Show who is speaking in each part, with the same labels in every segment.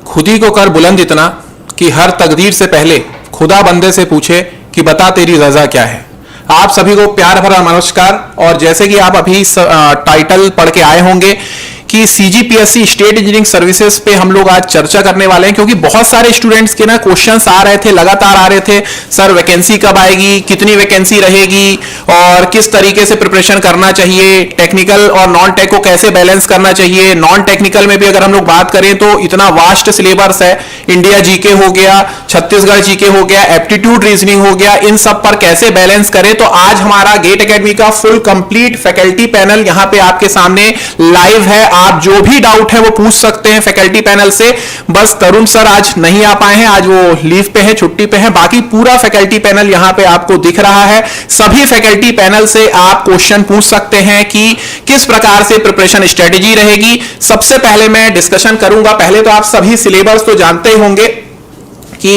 Speaker 1: खुद ही को कर बुलंद इतना कि हर तकदीर से पहले खुदा बंदे से पूछे कि बता तेरी रजा क्या है। आप सभी को प्यार भरा नमस्कार। और जैसे कि आप अभी टाइटल पढ़ के आए होंगे कि सीजीपीएससी स्टेट इंजीनियरिंग सर्विसेज पे हम लोग आज चर्चा करने वाले हैं, क्योंकि बहुत सारे स्टूडेंट्स के ना क्वेश्चंस आ रहे थे, लगातार आ रहे थे, सर वैकेंसी कब आएगी, कितनी वैकेंसी रहेगी और किस तरीके से प्रिपरेशन करना चाहिए, टेक्निकल और नॉन टेक को कैसे बैलेंस करना चाहिए। नॉन टेक्निकल में भी अगर हम लोग बात करें तो इतना वास्ट सिलेबस है, इंडिया जीके हो गया, छत्तीसगढ़ जीके हो गया, एप्टीट्यूड रीजनिंग हो गया, इन सब पर कैसे बैलेंस करें। तो आज हमारा गेट एकेडमी का फुल कंप्लीट फैकल्टी पैनल यहाँ पे आपके सामने लाइव है। आप जो भी डाउट है वो पूछ सकते हैं फैकल्टी पैनल से। बस तरुण सर आज नहीं आ पाए हैं, आज वो लीव पे है, छुट्टी पे है। बाकी पूरा फैकल्टी पैनल यहां पे आपको दिख रहा है। सभी फैकल्टी पैनल से आप क्वेश्चन पूछ सकते हैं कि किस प्रकार से प्रिपरेशन स्ट्रेटेजी रहेगी। सबसे पहले मैं डिस्कशन करूंगा, पहले तो आप सभी सिलेबस तो जानते ही होंगे कि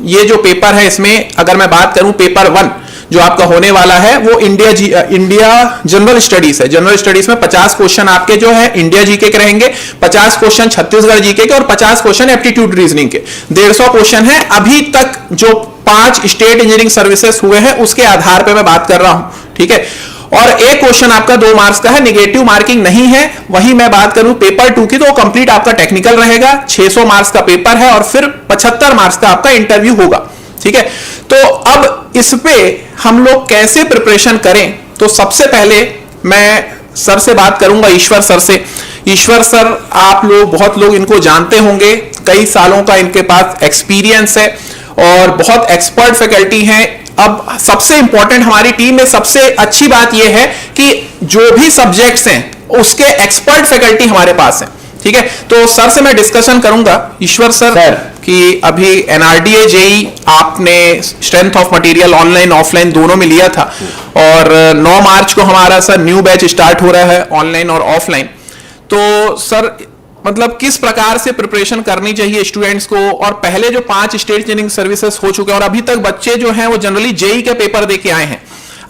Speaker 1: ये जो पेपर है इसमें अगर मैं बात करूं पेपर 1 जो आपका होने वाला है वो इंडिया जनरल स्टडीज है। जनरल स्टडीज में 50 क्वेश्चन आपके जो है इंडिया जीके के रहेंगे, 50 क्वेश्चन छत्तीसगढ़ जीके के और 50 क्वेश्चन एप्टीट्यूड रीजनिंग के। 150 क्वेश्चन है। अभी तक जो 5 स्टेट इंजीनियरिंग सर्विसेज हुए हैं उसके आधार पर मैं बात कर रहा हूं, ठीक है। और एक क्वेश्चन आपका 2 मार्क्स का है, निगेटिव मार्किंग नहीं है। वही मैं बात करूं पेपर 2 की तो कंप्लीट आपका टेक्निकल रहेगा, 600 मार्क्स का पेपर है और फिर 75 मार्क्स का आपका इंटरव्यू होगा, ठीक है। तो अब इस पे हम लोग कैसे प्रिपरेशन करें, तो सबसे पहले मैं सर से बात करूंगा, ईश्वर सर से। ईश्वर सर आप लोग बहुत लोग इनको जानते होंगे, कई सालों का इनके पास एक्सपीरियंस है और बहुत एक्सपर्ट फैकल्टी हैं। अब सबसे इंपॉर्टेंट हमारी टीम में सबसे अच्छी बात यह है कि जो भी सब्जेक्ट्स हैं उसके एक्सपर्ट फैकल्टी हमारे पास हैं, ठीक है। तो सर से मैं डिस्कशन करूंगा, ईश्वर सर कि अभी एनआरडीए जेई आपने strength of material online offline दोनों में लिया था और 9 मार्च को हमारा सर न्यू बैच स्टार्ट हो रहा है ऑनलाइन और ऑफलाइन। तो सर मतलब किस प्रकार से प्रिपरेशन करनी चाहिए स्टूडेंट्स को, और पहले जो 5 स्टेट इंजीनियरिंग सर्विसेज हो चुके हैं और अभी तक बच्चे जो हैं वो जनरली जेई के पेपर दे के आए हैं।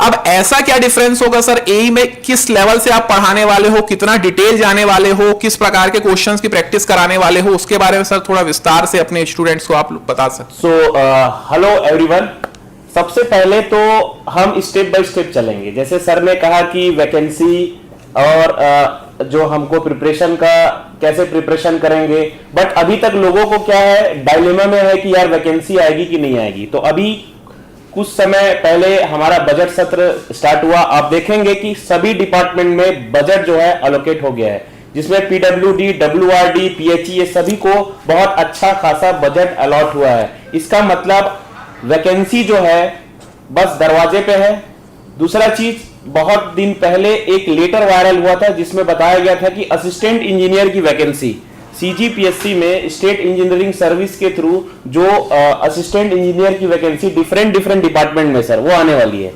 Speaker 1: अब ऐसा क्या डिफरेंस होगा सर एई में, किस लेवल से आप पढ़ाने वाले हो, कितना डिटेल जाने वाले हो, किस प्रकार के क्वेश्चंस की प्रैक्टिस कराने वाले हो, उसके बारे में सर थोड़ा विस्तार से अपने स्टूडेंट्स को आप बता सकते।
Speaker 2: हेलो एवरीवन, सबसे पहले तो हम स्टेप बाय स्टेप चलेंगे। जैसे सर ने कहा कि वैकेंसी और जो हमको प्रिपरेशन का कैसे प्रिपरेशन करेंगे, बट अभी तक लोगों को क्या है, डायलेमा में है कि यार वैकेंसी आएगी कि नहीं आएगी। तो अभी कुछ समय पहले हमारा बजट सत्र स्टार्ट हुआ, आप देखेंगे कि सभी डिपार्टमेंट में बजट जो है अलोकेट हो गया है, जिसमें पीडब्ल्यूडी, डब्ल्यूआरडी, पीएचई सभी को बहुत अच्छा खासा बजट अलॉट हुआ है। इसका मतलब वैकेंसी जो है बस दरवाजे पे है। दूसरा चीज, बहुत दिन पहले एक लेटर वायरल हुआ था जिसमें बताया गया था कि असिस्टेंट इंजीनियर की वैकेंसी सीजीपीएससी में स्टेट इंजीनियरिंग सर्विस के थ्रू जो असिस्टेंट इंजीनियर की वैकेंसी डिफरेंट डिपार्टमेंट में सर वो आने वाली है।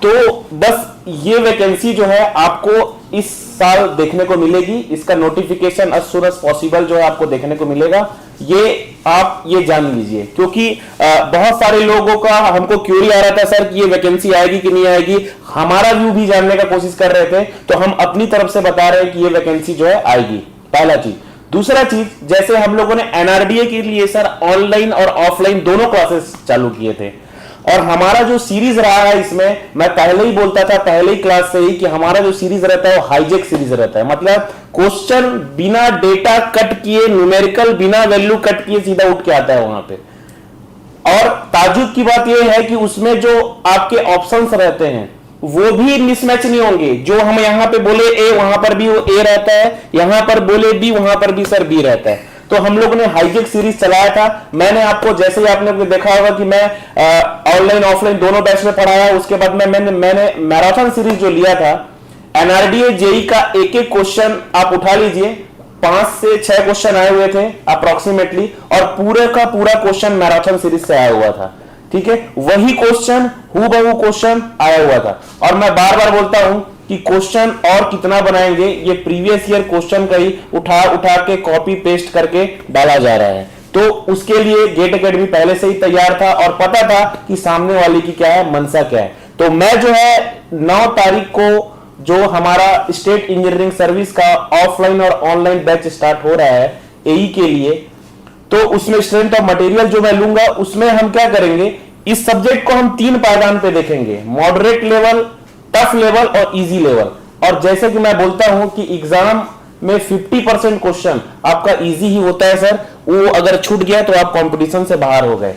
Speaker 2: तो बस ये वैकेंसी जो है आपको इस साल देखने को मिलेगी। इसका notification as soon as possible जो है आपको देखने को मिलेगा, ये आप ये जान लीजिए। क्योंकि बहुत सारे लोगों का हमको क्यूरी आ रहा था सर कि ये वैकेंसी आएगी कि नहीं आएगी, हमारा व्यू भी जानने का कोशिश कर रहे थे, तो हम अपनी तरफ से बता रहे हैं कि ये वैकेंसी जो है आएगी, पहला चीज। दूसरा चीज, जैसे हम लोगों ने एनआरडीए के लिए सर ऑनलाइन और ऑफलाइन दोनों क्लासेस चालू किए थे, और हमारा जो सीरीज रहा है इसमें, मैं पहले ही बोलता था पहले ही क्लास से ही कि हमारा जो सीरीज रहता है वो हाईजेक सीरीज रहता है। मतलब क्वेश्चन बिना डेटा कट किए, न्यूमेरिकल बिना वैल्यू कट किए सीधा उठ के आता है वहां पे। और ताजुब की बात यह है कि उसमें जो आपके ऑप्शंस रहते हैं वो भी मिसमैच नहीं होंगे। जो हम यहां पे बोले ए, वहां पर भी वो ए रहता है, यहां पर बोले बी, वहां पर भी सर बी रहता है। तो हम लोगों ने हाईजेक सीरीज चलाया था। मैंने आपको, जैसे ही आपने देखा होगा कि मैं ऑनलाइन ऑफलाइन दोनों बैच में पढ़ाया, उसके बाद मैंने मैराथन सीरीज जो लिया था, एनआरडीए जेई का एक एक क्वेश्चन आप उठा लीजिए, 5 से 6 क्वेश्चन आए हुए थे अप्रोक्सीमेटली, और पूरे का पूरा क्वेश्चन मैराथन सीरीज से आया हुआ था, ठीक है। वही क्वेश्चन हूबहू क्वेश्चन आया हुआ था। और मैं बार बार बोलता हूं कि क्वेश्चन और कितना बनाएंगे, ये प्रीवियस ईयर क्वेश्चन का ही उठा के कॉपी पेस्ट करके डाला जा रहा है। तो उसके लिए गेट एकेडमी पहले से ही तैयार था और पता था कि सामने वाले की क्या है, मनसा क्या है। तो मैं जो है 9 तारीख को जो हमारा स्टेट इंजीनियरिंग सर्विस का ऑफलाइन और ऑनलाइन बैच स्टार्ट हो रहा है एई के लिए, तो उसमें स्ट्रेंथ ऑफ मटेरियल जो मैं लूंगा उसमें हम क्या करेंगे, इस सब्जेक्ट को हम 3 पायदान पे देखेंगे, मॉडरेट लेवल, टफ लेवल और इजी लेवल। और जैसे कि मैं बोलता हूं कि एग्जाम में 50% क्वेश्चन आपका इजी ही होता है सर, वो अगर छूट गया तो आप कंपटीशन से बाहर हो गए।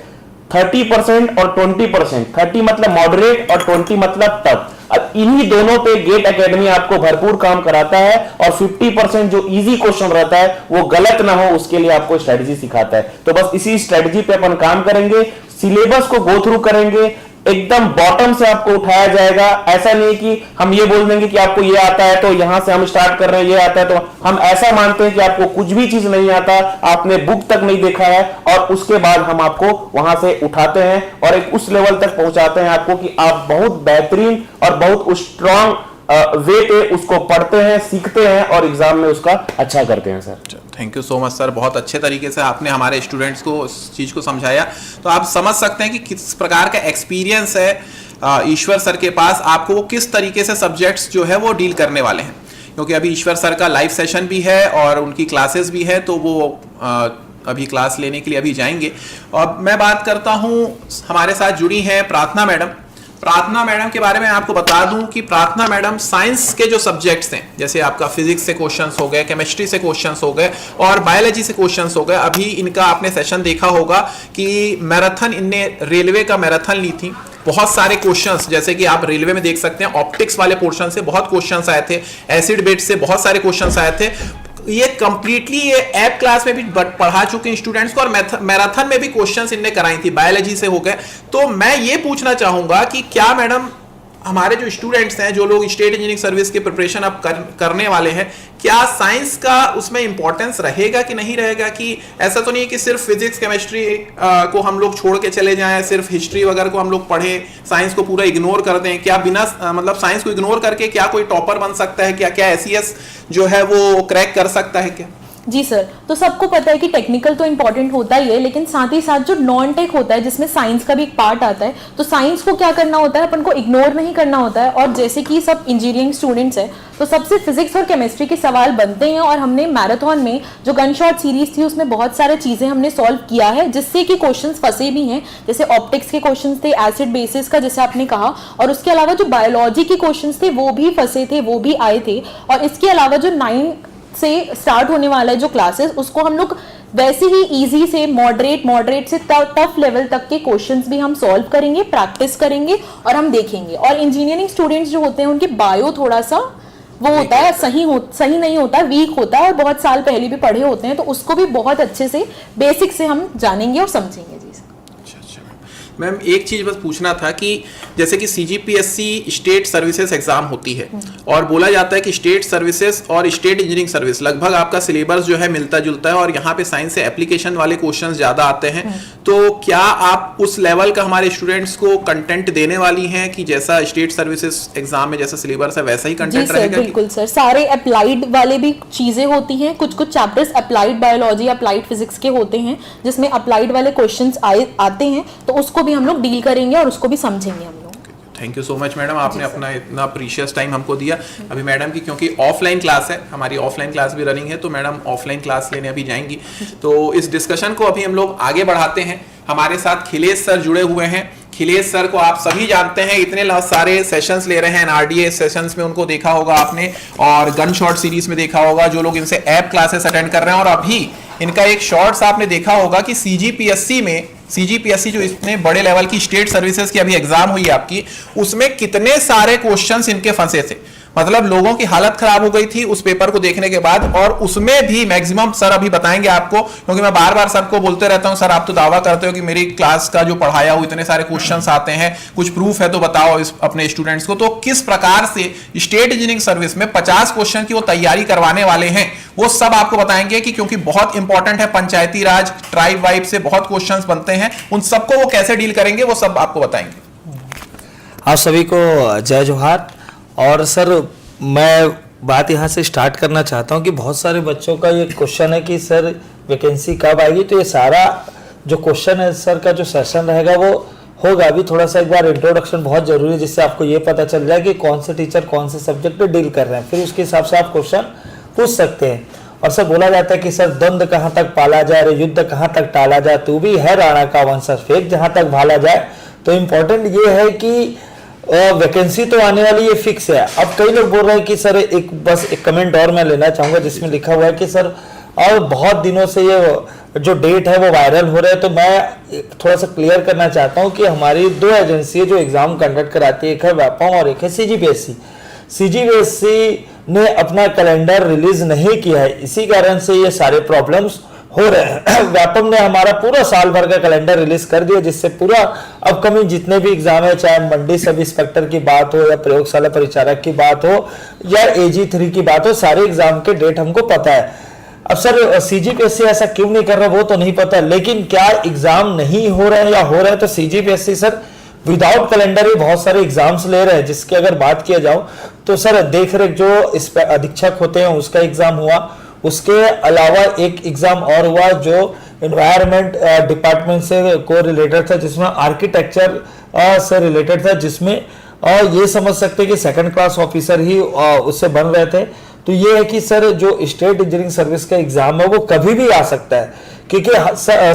Speaker 2: 30% और 20%, 30 मतलब मॉडरेट और 20 मतलब टफ। अब इन्हीं दोनों पे गेट एकेडमी आपको भरपूर काम कराता है, और 50% जो इजी क्वेश्चन रहता है वो गलत ना हो उसके लिए आपको स्ट्रेटजी सिखाता है। तो बस इसी स्ट्रेटजी पे अपन काम करेंगे, सिलेबस को गो थ्रू करेंगे, एकदम बॉटम से आपको उठाया जाएगा। ऐसा नहीं कि हम ये बोल देंगे कि आपको ये आता है तो यहां से हम स्टार्ट कर रहे हैं, ये आता है तो हम ऐसा मानते हैं कि आपको कुछ भी चीज नहीं आता, आपने बुक तक नहीं देखा है, और उसके बाद हम आपको वहां से उठाते हैं और एक उस लेवल तक पहुंचाते हैं आपको कि आप बहुत बेहतरीन और बहुत स्ट्रांग वे पे उसको पढ़ते हैं, सीखते हैं और एग्जाम में उसका अच्छा करते हैं sir.
Speaker 1: Thank you so much sir, बहुत अच्छे तरीके से आपने हमारे स्टूडेंट्स को इस चीज़ को समझाया। तो आप समझ सकते हैं कि किस प्रकार का एक्सपीरियंस है ईश्वर सर के पास, आपको वो किस तरीके से सब्जेक्ट्स जो है वो डील करने वाले हैं। क्योंकि अभी ईश्वर सर का लाइव सेशन भी है और उनकी क्लासेस भी है, तो वो अभी क्लास लेने के लिए अभी जाएंगे। और मैं बात करता हूँ, हमारे साथ जुड़ी हैं प्रार्थना मैडम। प्रार्थना मैडम के बारे में आपको बता दूं कि प्रार्थना मैडम साइंस के जो सब्जेक्ट्स हैं, जैसे आपका फिजिक्स से क्वेश्चंस हो गए, केमिस्ट्री से क्वेश्चंस हो गए और बायोलॉजी से क्वेश्चंस हो गए। अभी इनका आपने सेशन देखा होगा कि मैराथन, इनने रेलवे का मैराथन ली थी। बहुत सारे क्वेश्चंस, जैसे कि आप रेलवे में देख सकते हैं, ऑप्टिक्स वाले पोर्शन से बहुत क्वेश्चंस आए थे, एसिड बेस से बहुत सारे क्वेश्चंस आए थे। ये कंप्लीटली ये ऐप क्लास में भी पढ़ा चुके स्टूडेंट्स को, और मैराथन में भी क्वेश्चंस इनने कराई थी, बायोलॉजी से हो गए। तो मैं ये पूछना चाहूंगा कि क्या मैडम हमारे जो स्टूडेंट्स हैं, जो लोग स्टेट इंजीनियरिंग सर्विस की प्रिपरेशन अब करने वाले हैं, क्या साइंस का उसमें इंपॉर्टेंस रहेगा कि नहीं रहेगा? कि ऐसा तो नहीं है कि सिर्फ फिजिक्स केमिस्ट्री को हम लोग छोड़ के चले जाएं, सिर्फ हिस्ट्री वगैरह को हम लोग पढ़ें, साइंस को पूरा इग्नोर कर दें? क्या बिना मतलब साइंस को इग्नोर करके क्या कोई टॉपर बन सकता है? क्या एसईएस जो है वो क्रैक कर सकता है क्या?
Speaker 3: जी सर, तो सबको पता है कि टेक्निकल तो इंपॉर्टेंट होता ही है, लेकिन साथ ही साथ जो नॉन टेक होता है जिसमें साइंस का भी एक पार्ट आता है, तो साइंस को क्या करना होता है, अपन को इग्नोर नहीं करना होता है। और जैसे कि सब इंजीनियरिंग स्टूडेंट्स हैं तो सबसे फिजिक्स और केमिस्ट्री के सवाल बनते हैं, और हमने मैराथन में जो गन शॉट सीरीज थी उसमें बहुत सारे चीजें हमने सॉल्व किया है, जिससे कि क्वेश्चंस फंसे भी हैं। जैसे ऑप्टिक्स के क्वेश्चंस थे, एसिड बेसिस का जैसे आपने कहा, और उसके अलावा जो बायोलॉजी के क्वेश्चंस थे वो भी फंसे थे, वो भी आए थे। और इसके अलावा जो 9 से स्टार्ट होने वाला है जो क्लासेस, उसको हम लोग वैसे ही इजी से मॉडरेट से टफ लेवल तक के क्वेश्चंस भी हम सॉल्व करेंगे, प्रैक्टिस करेंगे और हम देखेंगे। और इंजीनियरिंग स्टूडेंट्स जो होते हैं उनके बायो थोड़ा सा वो होता है, सही नहीं होता, वीक होता है, और बहुत साल पहले भी पढ़े होते हैं, तो उसको भी बहुत अच्छे से बेसिक से हम जानेंगे और समझेंगे। जी
Speaker 1: मैम, एक चीज बस पूछना था कि जैसे कि सीजीपीएससी स्टेट सर्विसेज एग्जाम होती है, और बोला जाता है कि स्टेट सर्विसेज और स्टेट इंजीनियरिंग सर्विस लगभग आपका सिलेबस जो है मिलता जुलता है, और यहाँ पे साइंस से एप्लीकेशन वाले क्वेश्चंस ज्यादा आते हैं। तो क्या आप उस लेवल का हमारे स्टूडेंट्स को कंटेंट देने वाली हैं कि जैसा स्टेट सर्विसेज एग्जाम में जैसा सिलेबस है वैसा ही कंटेंट रहेगा?
Speaker 3: बिल्कुल सर, सारे अप्लाइड वाले भी चीजें होती हैं, कुछ chapters applied biology, applied physics के होते हैं जिसमें अप्लाइड वाले क्वेश्चंस आते हैं, तो उसको भी हम लोग डील करेंगे और उसको भी समझेंगे हम लोग।
Speaker 1: Thank you so much madam, आपने अपना इतना प्रीशियस टाइम हमको दिया। अभी मैडम की क्योंकि ऑफलाइन क्लास है, हमारी ऑफलाइन क्लास भी रनिंग है, तो मैडम ऑफलाइन क्लास लेने अभी जाएंगी। तो इस डिस्कशन को अभी हम लोग आगे बढ़ाते हैं। हमारे साथ खिलेश सर जुड़े हुए हैं। खिलेश सर को आप सभी जानते हैं, इतने सारे सेशंस ले रहे हैं, एनआरडीए सेशंस में उनको देखा होगा आपने, और गन शॉट सीरीज में देखा होगा, जो लोग इनसे ऐप क्लासेस अटेंड कर रहे हैं। और अभी इनका एक शॉर्ट्स आपने देखा होगा कि सीजीपीएससी जो इतने बड़े लेवल की स्टेट सर्विसेज की अभी एग्जाम हुई आपकी, उसमें कितने सारे क्वेश्चंस इनके फंसे थे। मतलब लोगों की हालत खराब हो गई थी उस पेपर को देखने के बाद, और उसमें भी मैक्सिमम सर अभी बताएंगे आपको, क्योंकि मैं बार बार सबको बोलते रहता हूं, सर आप तो दावा करते हो कि मेरी क्लास का जो पढ़ाया हो इतने सारे क्वेश्चंस आते हैं, कुछ प्रूफ है तो बताओ इस अपने स्टूडेंट्स को। तो किस प्रकार से स्टेट इंजीनियरिंग सर्विस में 50 क्वेश्चन की वो तैयारी करवाने वाले हैं, वो सब आपको बताएंगे कि क्योंकि बहुत इंपॉर्टेंट है, पंचायती राज, ट्राइब वाइब से बहुत क्वेश्चन बनते हैं, उन सबको वो कैसे डील करेंगे वो सब आपको बताएंगे।
Speaker 4: आप सभी को जय जोहार। और सर मैं बात यहाँ से स्टार्ट करना चाहता हूँ कि बहुत सारे बच्चों का ये क्वेश्चन है कि सर वैकेंसी कब आएगी, तो ये सारा जो क्वेश्चन है सर का जो सेशन रहेगा वो होगा। अभी थोड़ा सा एक बार इंट्रोडक्शन बहुत जरूरी है, जिससे आपको ये पता चल जाए कि कौन से टीचर कौन से सब्जेक्ट पे डील कर रहे हैं, फिर उसके हिसाब से आप क्वेश्चन पूछ सकते हैं। और सर बोला जाता है कि सर द्वंद्व कहाँ तक पाला जाए, रे युद्ध कहाँ तक टाला जाए, तू भी है राणा का वंशज, फेंक जहाँ तक भाला जाए। तो इम्पोर्टेंट ये है कि वैकेंसी तो आने वाली ये फिक्स है। अब कई लोग बोल रहे हैं कि सर बस एक कमेंट और मैं लेना चाहूंगा, जिसमें लिखा हुआ है कि सर और बहुत दिनों से ये जो डेट है वो वायरल हो रहा है। तो मैं थोड़ा सा क्लियर करना चाहता हूं कि हमारी 2 एजेंसी है जो एग्जाम कंडक्ट कराती है, एक है व्यापम और एक है सीजीपीएससी। सीजीपीएससी ने अपना कैलेंडर रिलीज नहीं किया है, इसी कारण से ये सारे प्रॉब्लम्स हो रहे हैं। व्यापम ने हमारा पूरा साल भर का कैलेंडर रिलीज कर दिया, जिससे पूरा अपकमिंग जितने भी एग्जाम है, चाहे मंडी सब इंस्पेक्टर की बात हो या प्रयोगशाला परिचारक की बात हो या AG3 की बात हो, सारे एग्जाम के डेट हमको पता है। अब सर सीजीपीएससी ऐसा क्यों नहीं कर रहा वो तो नहीं पता, लेकिन क्या एग्जाम नहीं हो रहे हैं या हो रहे हैं, तो सीजीपीएससी सर विदाउट कैलेंडर ही बहुत सारे एग्जाम्स ले रहे हैं। जिसकी अगर बात किया जाओ तो सर देख रेख जो अधीक्षक होते हैं उसका एग्जाम हुआ, उसके अलावा एक एग्जाम और हुआ जो एनवायरनमेंट डिपार्टमेंट से को रिलेटेड था, जिसमें आर्किटेक्चर से रिलेटेड था, जिसमें ये समझ सकते हैं कि 2nd क्लास ऑफिसर ही उससे बन रहे थे। तो ये है कि सर जो स्टेट इंजीनियरिंग सर्विस का एग्जाम है वो कभी भी आ सकता है, क्योंकि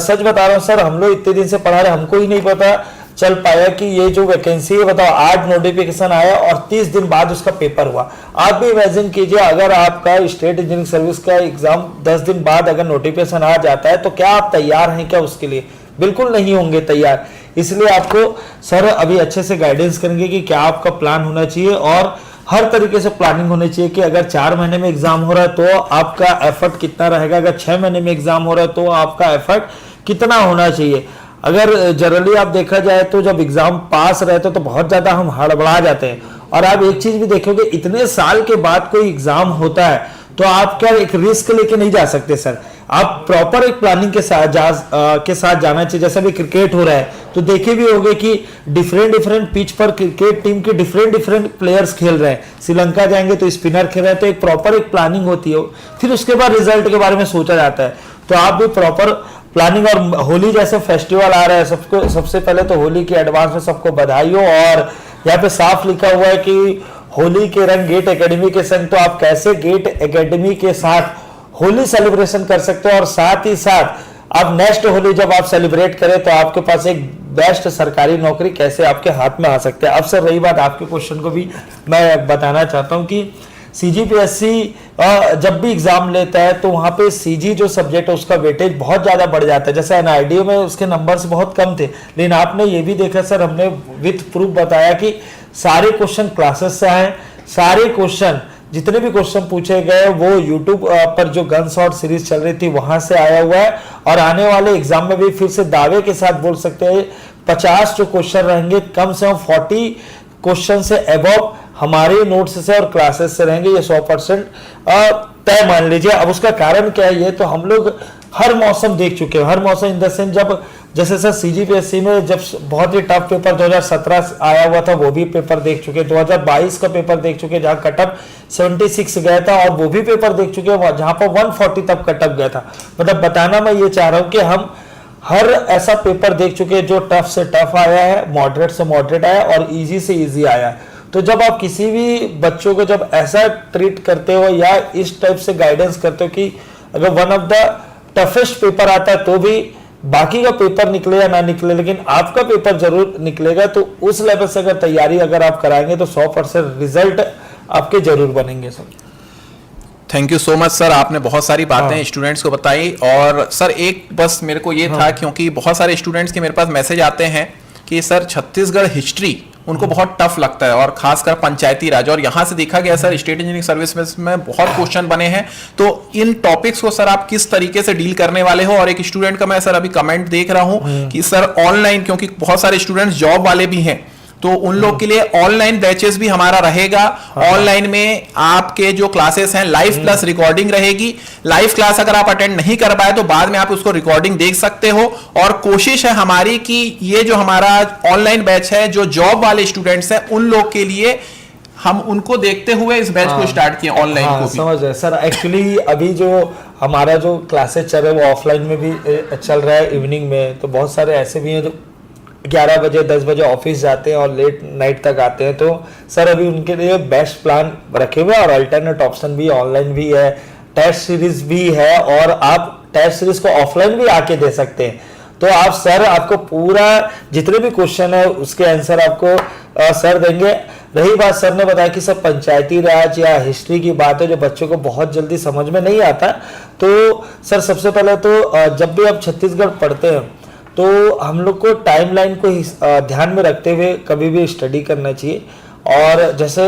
Speaker 4: सच बता रहा हूँ सर, हम लोग इतने दिन से पढ़ा रहे, हमको ही नहीं पता चल पाया कि ये जो वैकेंसी है, बताओ आज नोटिफिकेशन आया और 30 दिन बाद उसका पेपर हुआ। आप भी इमेजिन कीजिए अगर आपका स्टेट इंजीनियरिंग सर्विस का एग्जाम 10 दिन बाद अगर नोटिफिकेशन आ जाता है, तो क्या आप तैयार हैं क्या उसके लिए? बिल्कुल नहीं होंगे तैयार। इसलिए आपको सर अभी अच्छे से गाइडेंस करेंगे कि क्या आपका प्लान होना चाहिए, और हर तरीके से प्लानिंग होनी चाहिए कि अगर 4 महीने में एग्जाम हो रहा है तो आपका एफर्ट कितना रहेगा, अगर 6 महीने में एग्जाम हो रहा है तो आपका एफर्ट कितना होना चाहिए। अगर जनरली आप देखा जाए तो जब एग्जाम पास रहते तो बहुत ज्यादा हम हड़बड़ा जाते हैं, और आप एक चीज भी देखोगे इतने साल के बाद कोई एग्जाम होता है तो आप क्या एक रिस्क लेके नहीं जा सकते सर, आप प्रॉपर एक प्लानिंग के साथ जाना चाहिए। जैसे भी क्रिकेट हो रहा है तो देखे भी होंगे कि डिफरेंट पिच पर क्रिकेट टीम के डिफरेंट प्लेयर्स खेल रहे हैं। श्रीलंका जाएंगे तो स्पिनर खेल रहे हैं, तो एक प्रॉपर एक प्लानिंग होती है, फिर उसके बाद रिजल्ट के बारे में सोचा जाता है। तो आप भी प्रॉपर प्लानिंग, और होली जैसे फेस्टिवल आ रहा है, सबको सबसे पहले तो होली की एडवांस में सबको बधाई हो। और यहाँ पे साफ लिखा हुआ है कि होली के रंग गेट एकेडमी के संग, तो आप कैसे गेट एकेडमी के साथ होली सेलिब्रेशन कर सकते हो, और साथ ही साथ आप नेक्स्ट होली जब आप सेलिब्रेट करें तो आपके पास एक बेस्ट सरकारी नौकरी कैसे आपके हाथ में आ सकते हैं। अब सर रही बात आपके क्वेश्चन को भी मैं बताना चाहता हूं कि सीजीपीएससी जब भी एग्जाम लेता है तो वहां पे सीजी जो सब्जेक्ट है उसका वेटेज बहुत ज्यादा बढ़ जाता है। जैसे एनआईडी में उसके नंबर्स बहुत कम थे, लेकिन आपने ये भी देखा सर, हमने विथ प्रूफ बताया कि सारे क्वेश्चन क्लासेस से आए, सारे क्वेश्चन जितने भी क्वेश्चन पूछे गए वो यूट्यूब पर जो गन शॉट सीरीज चल रही थी वहां से आया हुआ है। और आने वाले एग्जाम में भी फिर से दावे के साथ बोल सकते हैं 50 जो क्वेश्चन रहेंगे, कम से कम 40 क्वेश्चन से अबव हमारे नोट्स से और क्लासेस से रहेंगे, ये 100% तय मान लीजिए। अब उसका कारण क्या है, ये तो हम लोग हर मौसम देख चुके हैं, हर मौसम इन द सेंस जब जैसे सर सीजीपीएससी में जब बहुत ही टफ पेपर 2017 आया हुआ था वो भी पेपर देख चुके, 2022 का पेपर देख चुके जहां कटअप 76 गया था, और वो भी पेपर देख चुके जहां पर 140 तक कटअप गया था। मतलब बताना मैं ये चाह रहा हूं कि हम हर ऐसा पेपर देख चुके जो टफ से टफ आया है, मॉडरेट से मॉडरेट आया और इजी से इजी आया। तो जब आप किसी भी बच्चों को जब ऐसा ट्रीट करते हो या इस टाइप से गाइडेंस करते हो कि अगर one of the toughest paper आता है तो भी बाकी का पेपर निकले या ना निकले लेकिन आपका पेपर जरूर निकलेगा, तो उस लेवल से अगर तैयारी अगर आप कराएंगे तो 100% रिजल्ट आपके जरूर बनेंगे sir.
Speaker 1: Thank you so much sir, आपने बहुत सारी बातें स्टूडेंट्स को बताई। और सर एक बस मेरे को ये था, क्योंकि बहुत सारे स्टूडेंट्स के मेरे पास मैसेज आते हैं कि सर छत्तीसगढ़ हिस्ट्री उनको बहुत टफ लगता है, और खासकर पंचायती राज, और यहाँ से देखा गया सर स्टेट इंजीनियरिंग सर्विस में बहुत क्वेश्चन बने हैं। तो इन टॉपिक्स को सर आप किस तरीके से डील करने वाले हो? और एक स्टूडेंट का मैं सर अभी कमेंट देख रहा हूँ कि सर ऑनलाइन, क्योंकि बहुत सारे स्टूडेंट्स जॉब वाले भी हैं, तो उन लोग के लिए ऑनलाइन बैचेस भी हमारा रहेगा। ऑनलाइन में आपके जो क्लासेस हैं लाइव प्लस रिकॉर्डिंग रहेगी। लाइव क्लास अगर आप अटेंड नहीं कर पाए तो बाद में आप उसको रिकॉर्डिंग देख सकते हो। और कोशिश है हमारी कि ये जो हमारा ऑनलाइन बैच है, जो जॉब वाले स्टूडेंट्स हैं उन लोग के लिए हम उनको देखते हुए इस बैच को स्टार्ट किए ऑनलाइन को भी।
Speaker 4: समझ रहे सर। एक्चुअली अभी जो हमारा जो क्लासेस चल रहा है वो ऑफलाइन में भी चल रहा है इवनिंग में, तो बहुत सारे ऐसे भी हैं जो 11 बजे 10 बजे ऑफिस जाते हैं और लेट नाइट तक आते हैं, तो सर अभी उनके लिए बेस्ट प्लान रखे हुए हैं और अल्टरनेट ऑप्शन भी ऑनलाइन भी है, टेस्ट सीरीज भी है और आप टेस्ट सीरीज को ऑफलाइन भी आके दे सकते हैं। तो आप सर आपको पूरा जितने भी क्वेश्चन है उसके आंसर आपको सर देंगे। रही बात सर ने बताया कि सब पंचायती राज या हिस्ट्री की बात है जो बच्चों को बहुत जल्दी समझ में नहीं आता, तो सर सबसे पहले तो जब भी आप छत्तीसगढ़ पढ़ते हैं तो हम लोग को टाइमलाइन को ध्यान में रखते हुए कभी भी स्टडी करना चाहिए। और जैसे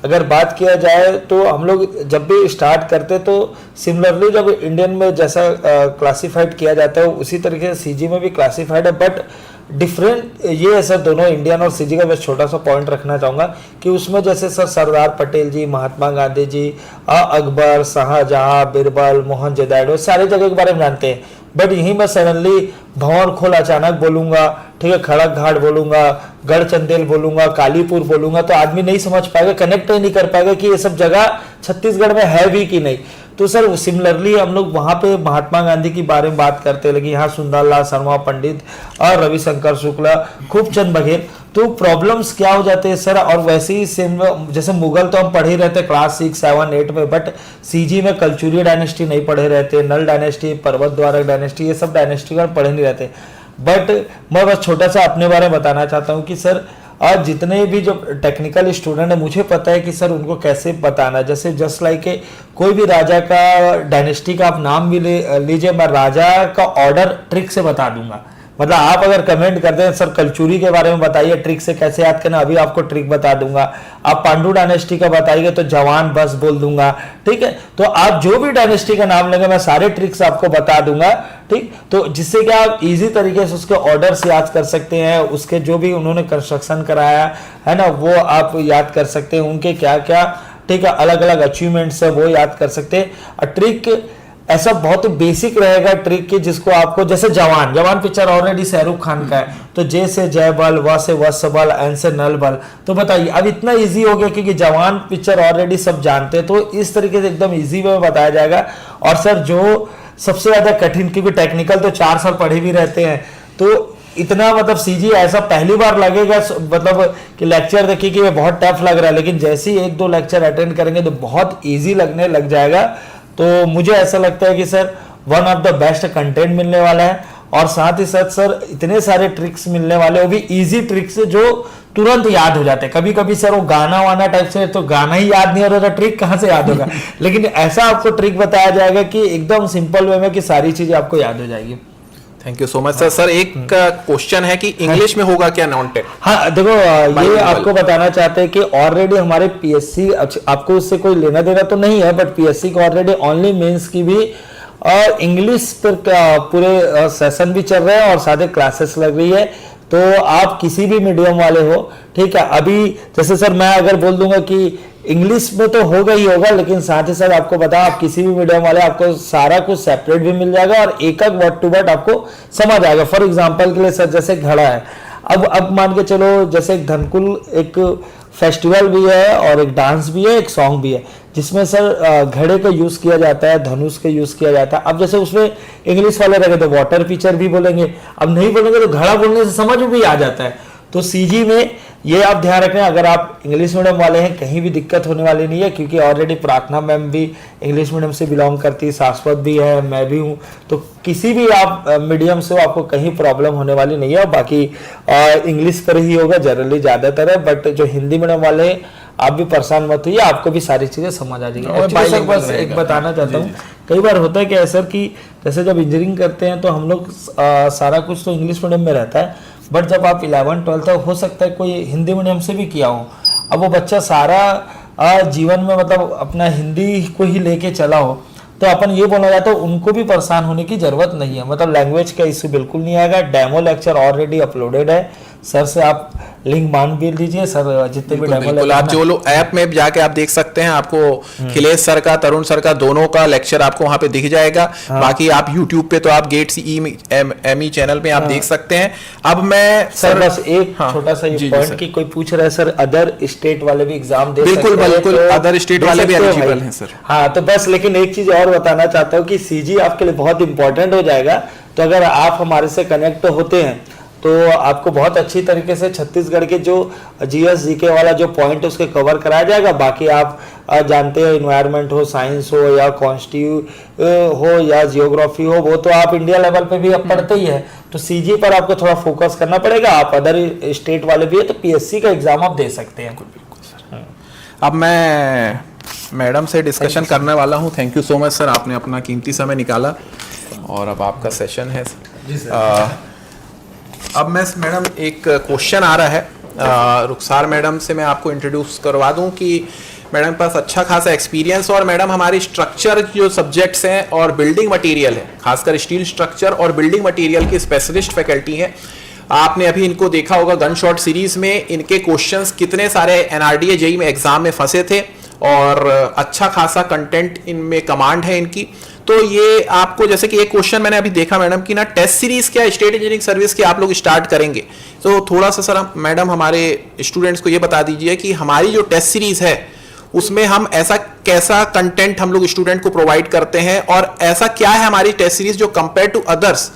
Speaker 4: अगर बात किया जाए तो हम लोग जब भी स्टार्ट करते तो सिमिलरली जब इंडियन में जैसा क्लासिफाइड किया जाता है उसी तरीके से सीजी में भी क्लासिफाइड है, बट डिफरेंट ये है सर दोनों इंडियन और सीजी का। मैं छोटा सा पॉइंट रखना चाहूँगा कि उसमें जैसे सर सरदार पटेल जी, महात्मा गांधी जी, अकबर, शाहजहाँ, बीरबल, मोहनजोदड़ो सारे जगह के बारे में जानते हैं, बट यहीं मैं सडनली भंवर खोल अचानक बोलूंगा, ठीक है, खड़क घाट बोलूंगा, गढ़चंदेल बोलूंगा, कालीपुर बोलूंगा, तो आदमी नहीं समझ पाएगा, कनेक्ट ही नहीं कर पाएगा कि ये सब जगह छत्तीसगढ़ में है भी कि नहीं। तो सर सिमिलरली हम लोग वहां पे महात्मा गांधी के बारे में बात करते हैं, लेकिन यहाँ सुंदरलाल शर्मा पंडित और रविशंकर शुक्ला, खूबचंद बघेल, तो प्रॉब्लम्स क्या हो जाते हैं सर। और वैसे ही सेम जैसे मुगल तो हम पढ़ ही रहते क्लास 6, 7, 8 में, बट सीजी में कलचुरी डायनेस्टी नहीं पढ़े रहते, नल डायनेस्टी, पर्वत द्वारक डायनेस्टी, ये सब डायनेस्टी का पढ़े नहीं रहते। बट मैं बस छोटा सा अपने बारे में बताना चाहता हूँ कि सर आज जितने भी जो टेक्निकल स्टूडेंट है मुझे पता है कि सर उनको कैसे बताना, जैसे जस्ट लाइक कोई भी राजा का डायनेस्टी का आप नाम भी लीजिए, मैं राजा का ऑर्डर ट्रिक से बता दूंगा। मतलब आप अगर कमेंट करते हैं सर कलचुरी के बारे में बताइए ट्रिक से कैसे याद करना, अभी आपको ट्रिक बता दूंगा। आप पांडु डायनेस्टी का बताइए तो जवान बस बोल दूंगा, ठीक है। तो आप जो भी डायनेस्टी का नाम लेंगे मैं सारे ट्रिक्स आपको बता दूंगा, ठीक। तो जिससे कि आप इजी तरीके से उसके ऑर्डर्स याद कर सकते हैं, उसके जो भी उन्होंने कंस्ट्रक्शन कराया है ना वो आप याद कर सकते हैं, उनके क्या क्या, ठीक है, अलग अलग अचीवमेंट्स है वो याद कर सकते हैं। ट्रिक ऐसा बहुत ही बेसिक रहेगा ट्रिक की जिसको आपको, जैसे जवान पिक्चर ऑलरेडी शाहरुख खान का है, तो जे से जय बल, व से वत्स बल, एन से नल बल, तो बताइए अब इतना इजी हो गया क्योंकि जवान पिक्चर ऑलरेडी सब जानते हैं, तो इस तरीके से एकदम इजी वे में बताया जाएगा। और सर जो सबसे ज्यादा कठिन, क्योंकि टेक्निकल तो 4 साल पढ़े भी रहते हैं, तो इतना मतलब सीजी ऐसा पहली बार लगेगा मतलब कि लेक्चर देखिए कि बहुत टफ लग रहा है, लेकिन जैसे ही 1-2 लेक्चर अटेंड करेंगे तो बहुत इजी लगने लग जाएगा। तो मुझे ऐसा लगता है कि sir one of the best content मिलने वाला है, और साथ ही साथ सर इतने सारे ट्रिक्स मिलने वाले, वो भी इजी ट्रिक्स जो तुरंत याद हो जाते हैं। कभी कभी सर वो गाना वाना टाइप से तो गाना ही याद नहीं हो रहा था, ट्रिक कहाँ से याद होगा लेकिन ऐसा आपको ट्रिक बताया जाएगा कि एकदम सिंपल वे में कि सारी चीजें आपको याद हो जाएगी।
Speaker 1: Thank you so much sir. Sir एक क्वेश्चन है कि इंग्लिश में होगा क्या नॉन टेक?
Speaker 4: हाँ देखो ये आपको बताना चाहते हैं कि ऑलरेडी हमारे पीएससी, आपको उससे कोई लेना देना तो नहीं है, बट पीएससी को ऑलरेडी ओनली मेंस की भी और इंग्लिश पर पूरे सेशन भी चल रहे हैं और साथ ही क्लासेस लग रही है। तो आप किसी भी मीडियम वाले हो, ठीक है, अभी जैसे सर मैं अगर बोल दूंगा कि इंग्लिश में तो होगा ही होगा, लेकिन साथ ही साथ आपको बता आप किसी भी मीडियम वाले आपको सारा कुछ सेपरेट भी मिल जाएगा और एक एक वर्ड टू वर्ड आपको समझ आएगा। फॉर एग्जांपल के लिए सर जैसे घड़ा है, अब मान के चलो जैसे एक धनकुल एक फेस्टिवल भी है और एक डांस भी है, एक सॉन्ग भी है, जिसमें सर घड़े का यूज किया जाता है, धनुष का यूज किया जाता है। अब जैसे उसमें इंग्लिश वाले रहे तो वाटर पिक्चर भी बोलेंगे, अब नहीं बोलेंगे तो घड़ा बोलने से समझ में भी आ जाता है। तो सीजी में ये आप ध्यान रखें, अगर आप इंग्लिश मीडियम वाले हैं कहीं भी दिक्कत होने वाली नहीं है, क्योंकि ऑलरेडी प्रार्थना मैम भी इंग्लिश मीडियम से बिलोंग करती है, शाश्वत भी है, मैं भी हूँ, तो किसी भी आप मीडियम से हो आपको कहीं प्रॉब्लम होने वाली नहीं है। और बाकी इंग्लिश पर ही होगा जनरली ज्यादातर है, बट जो हिंदी मीडियम वाले हैं आप भी परेशान मत होइए, आपको भी सारी चीजें समझ आ जाएगी। और सर बस एक बताना चाहता हूँ, कई बार होता है कि सर कि जैसे जब इंजीनियरिंग करते हैं तो हम लोग सारा कुछ तो इंग्लिश मीडियम में रहता है, बट जब आप 11-12 हो सकता है कोई हिंदी मीडियम से भी किया हो, अब वो बच्चा सारा जीवन में मतलब अपना हिंदी को ही लेके चला हो, तो अपन ये बोला जाता है उनको भी परेशान होने की जरूरत नहीं है। मतलब लैंग्वेज का इश्यू बिल्कुल नहीं आएगा। डेमो लेक्चर ऑलरेडी अपलोडेड है, सर से आप लिंक मान भी लीजिए, सर जितने भी डेमो लेक्चर
Speaker 1: आप जो लोग ऐप में जाके आप देख सकते हैं, आपको खिलेश सर का, तरुण सर का दोनों का लेक्चर आपको वहां पे दिख जाएगा। बाकी आप यूट्यूब पे तो आप गेट्स एमई चैनल पे आप देख सकते हैं। अब मैं
Speaker 4: सर बस एक छोटा सा ये पॉइंट कि कोई पूछ रहा है सर अदर स्टेट वाले भी एग्जाम दे सकते हैं?
Speaker 1: बिल्कुल अदर स्टेट वाले भी एलिजिबल हैं सर।
Speaker 4: हाँ तो बस, लेकिन एक चीज और बताना चाहता हूँ कि सीजी आपके लिए बहुत इंपॉर्टेंट हो जाएगा। तो अगर आप हमारे से कनेक्ट होते हैं तो आपको बहुत अच्छी तरीके से छत्तीसगढ़ के जो जीएस जीके वाला जो पॉइंट है उसके कवर कराया जाएगा। बाकी आप जानते हैं इन्वायरमेंट हो, साइंस हो या हो या जियोग्राफी हो, वो तो आप इंडिया लेवल पे भी अब पढ़ते ही है। तो सीजी पर आपको थोड़ा फोकस करना पड़ेगा। आप अदर स्टेट वाले भी है तो पीएससी का एग्जाम आप दे सकते हैं।
Speaker 1: अब मैं मैडम से डिस्कशन करने वाला हूँ। Thank you so much sir, आपने अपना कीमती समय निकाला और अब आपका सेशन है।
Speaker 4: जी सर।
Speaker 1: अब मैं मैडम एक क्वेश्चन आ रहा है रुखसार मैडम से, मैं आपको इंट्रोड्यूस करवा दूं कि मैडम के पास अच्छा खासा एक्सपीरियंस, और मैडम हमारी स्ट्रक्चर जो सब्जेक्ट्स हैं और बिल्डिंग मटेरियल है, खासकर स्टील स्ट्रक्चर और बिल्डिंग मटेरियल की स्पेशलिस्ट फैकल्टी हैं। आपने अभी इनको देखा होगा गन शॉट सीरीज में, इनके क्वेश्चंस कितने सारे एनआरडीए जेईई में एग्जाम में फंसे थे और अच्छा खासा कंटेंट इनमें कमांड है इनकी। तो ये आपको, जैसे कि एक क्वेश्चन मैंने अभी देखा मैडम की ना, टेस्ट सीरीज क्या स्टेट इंजीनियरिंग सर्विस की आप लोग स्टार्ट करेंगे, तो थोड़ा सा सर मैडम हमारे स्टूडेंट्स को ये बता दीजिए कि हमारी जो टेस्ट सीरीज है उसमें हम ऐसा कैसा कंटेंट हम लोग स्टूडेंट को प्रोवाइड करते हैं, और ऐसा क्या है हमारी टेस्ट सीरीज जो कंपेयर टू अदर्स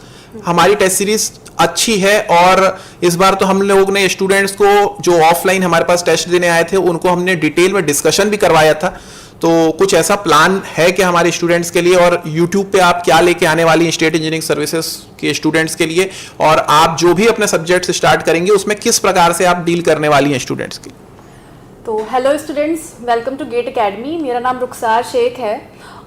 Speaker 1: हमारी टेस्ट सीरीज अच्छी है। और इस बार तो हम लोग ने स्टूडेंट्स को जो ऑफलाइन हमारे पास टेस्ट देने आए थे उनको हमने डिटेल में डिस्कशन भी करवाया था। तो कुछ ऐसा प्लान है कि हमारे स्टूडेंट्स के लिए, और यूट्यूब पे आप क्या लेके आने वाली हैं स्टेट इंजीनियरिंग सर्विसेज के स्टूडेंट्स के लिए, और आप जो भी अपने सब्जेक्ट स्टार्ट करेंगे उसमें किस प्रकार से आप डील करने वाली हैं स्टूडेंट्स की।
Speaker 5: तो hello students, welcome to GATE Academy. मेरा नाम रुखसार शेख है,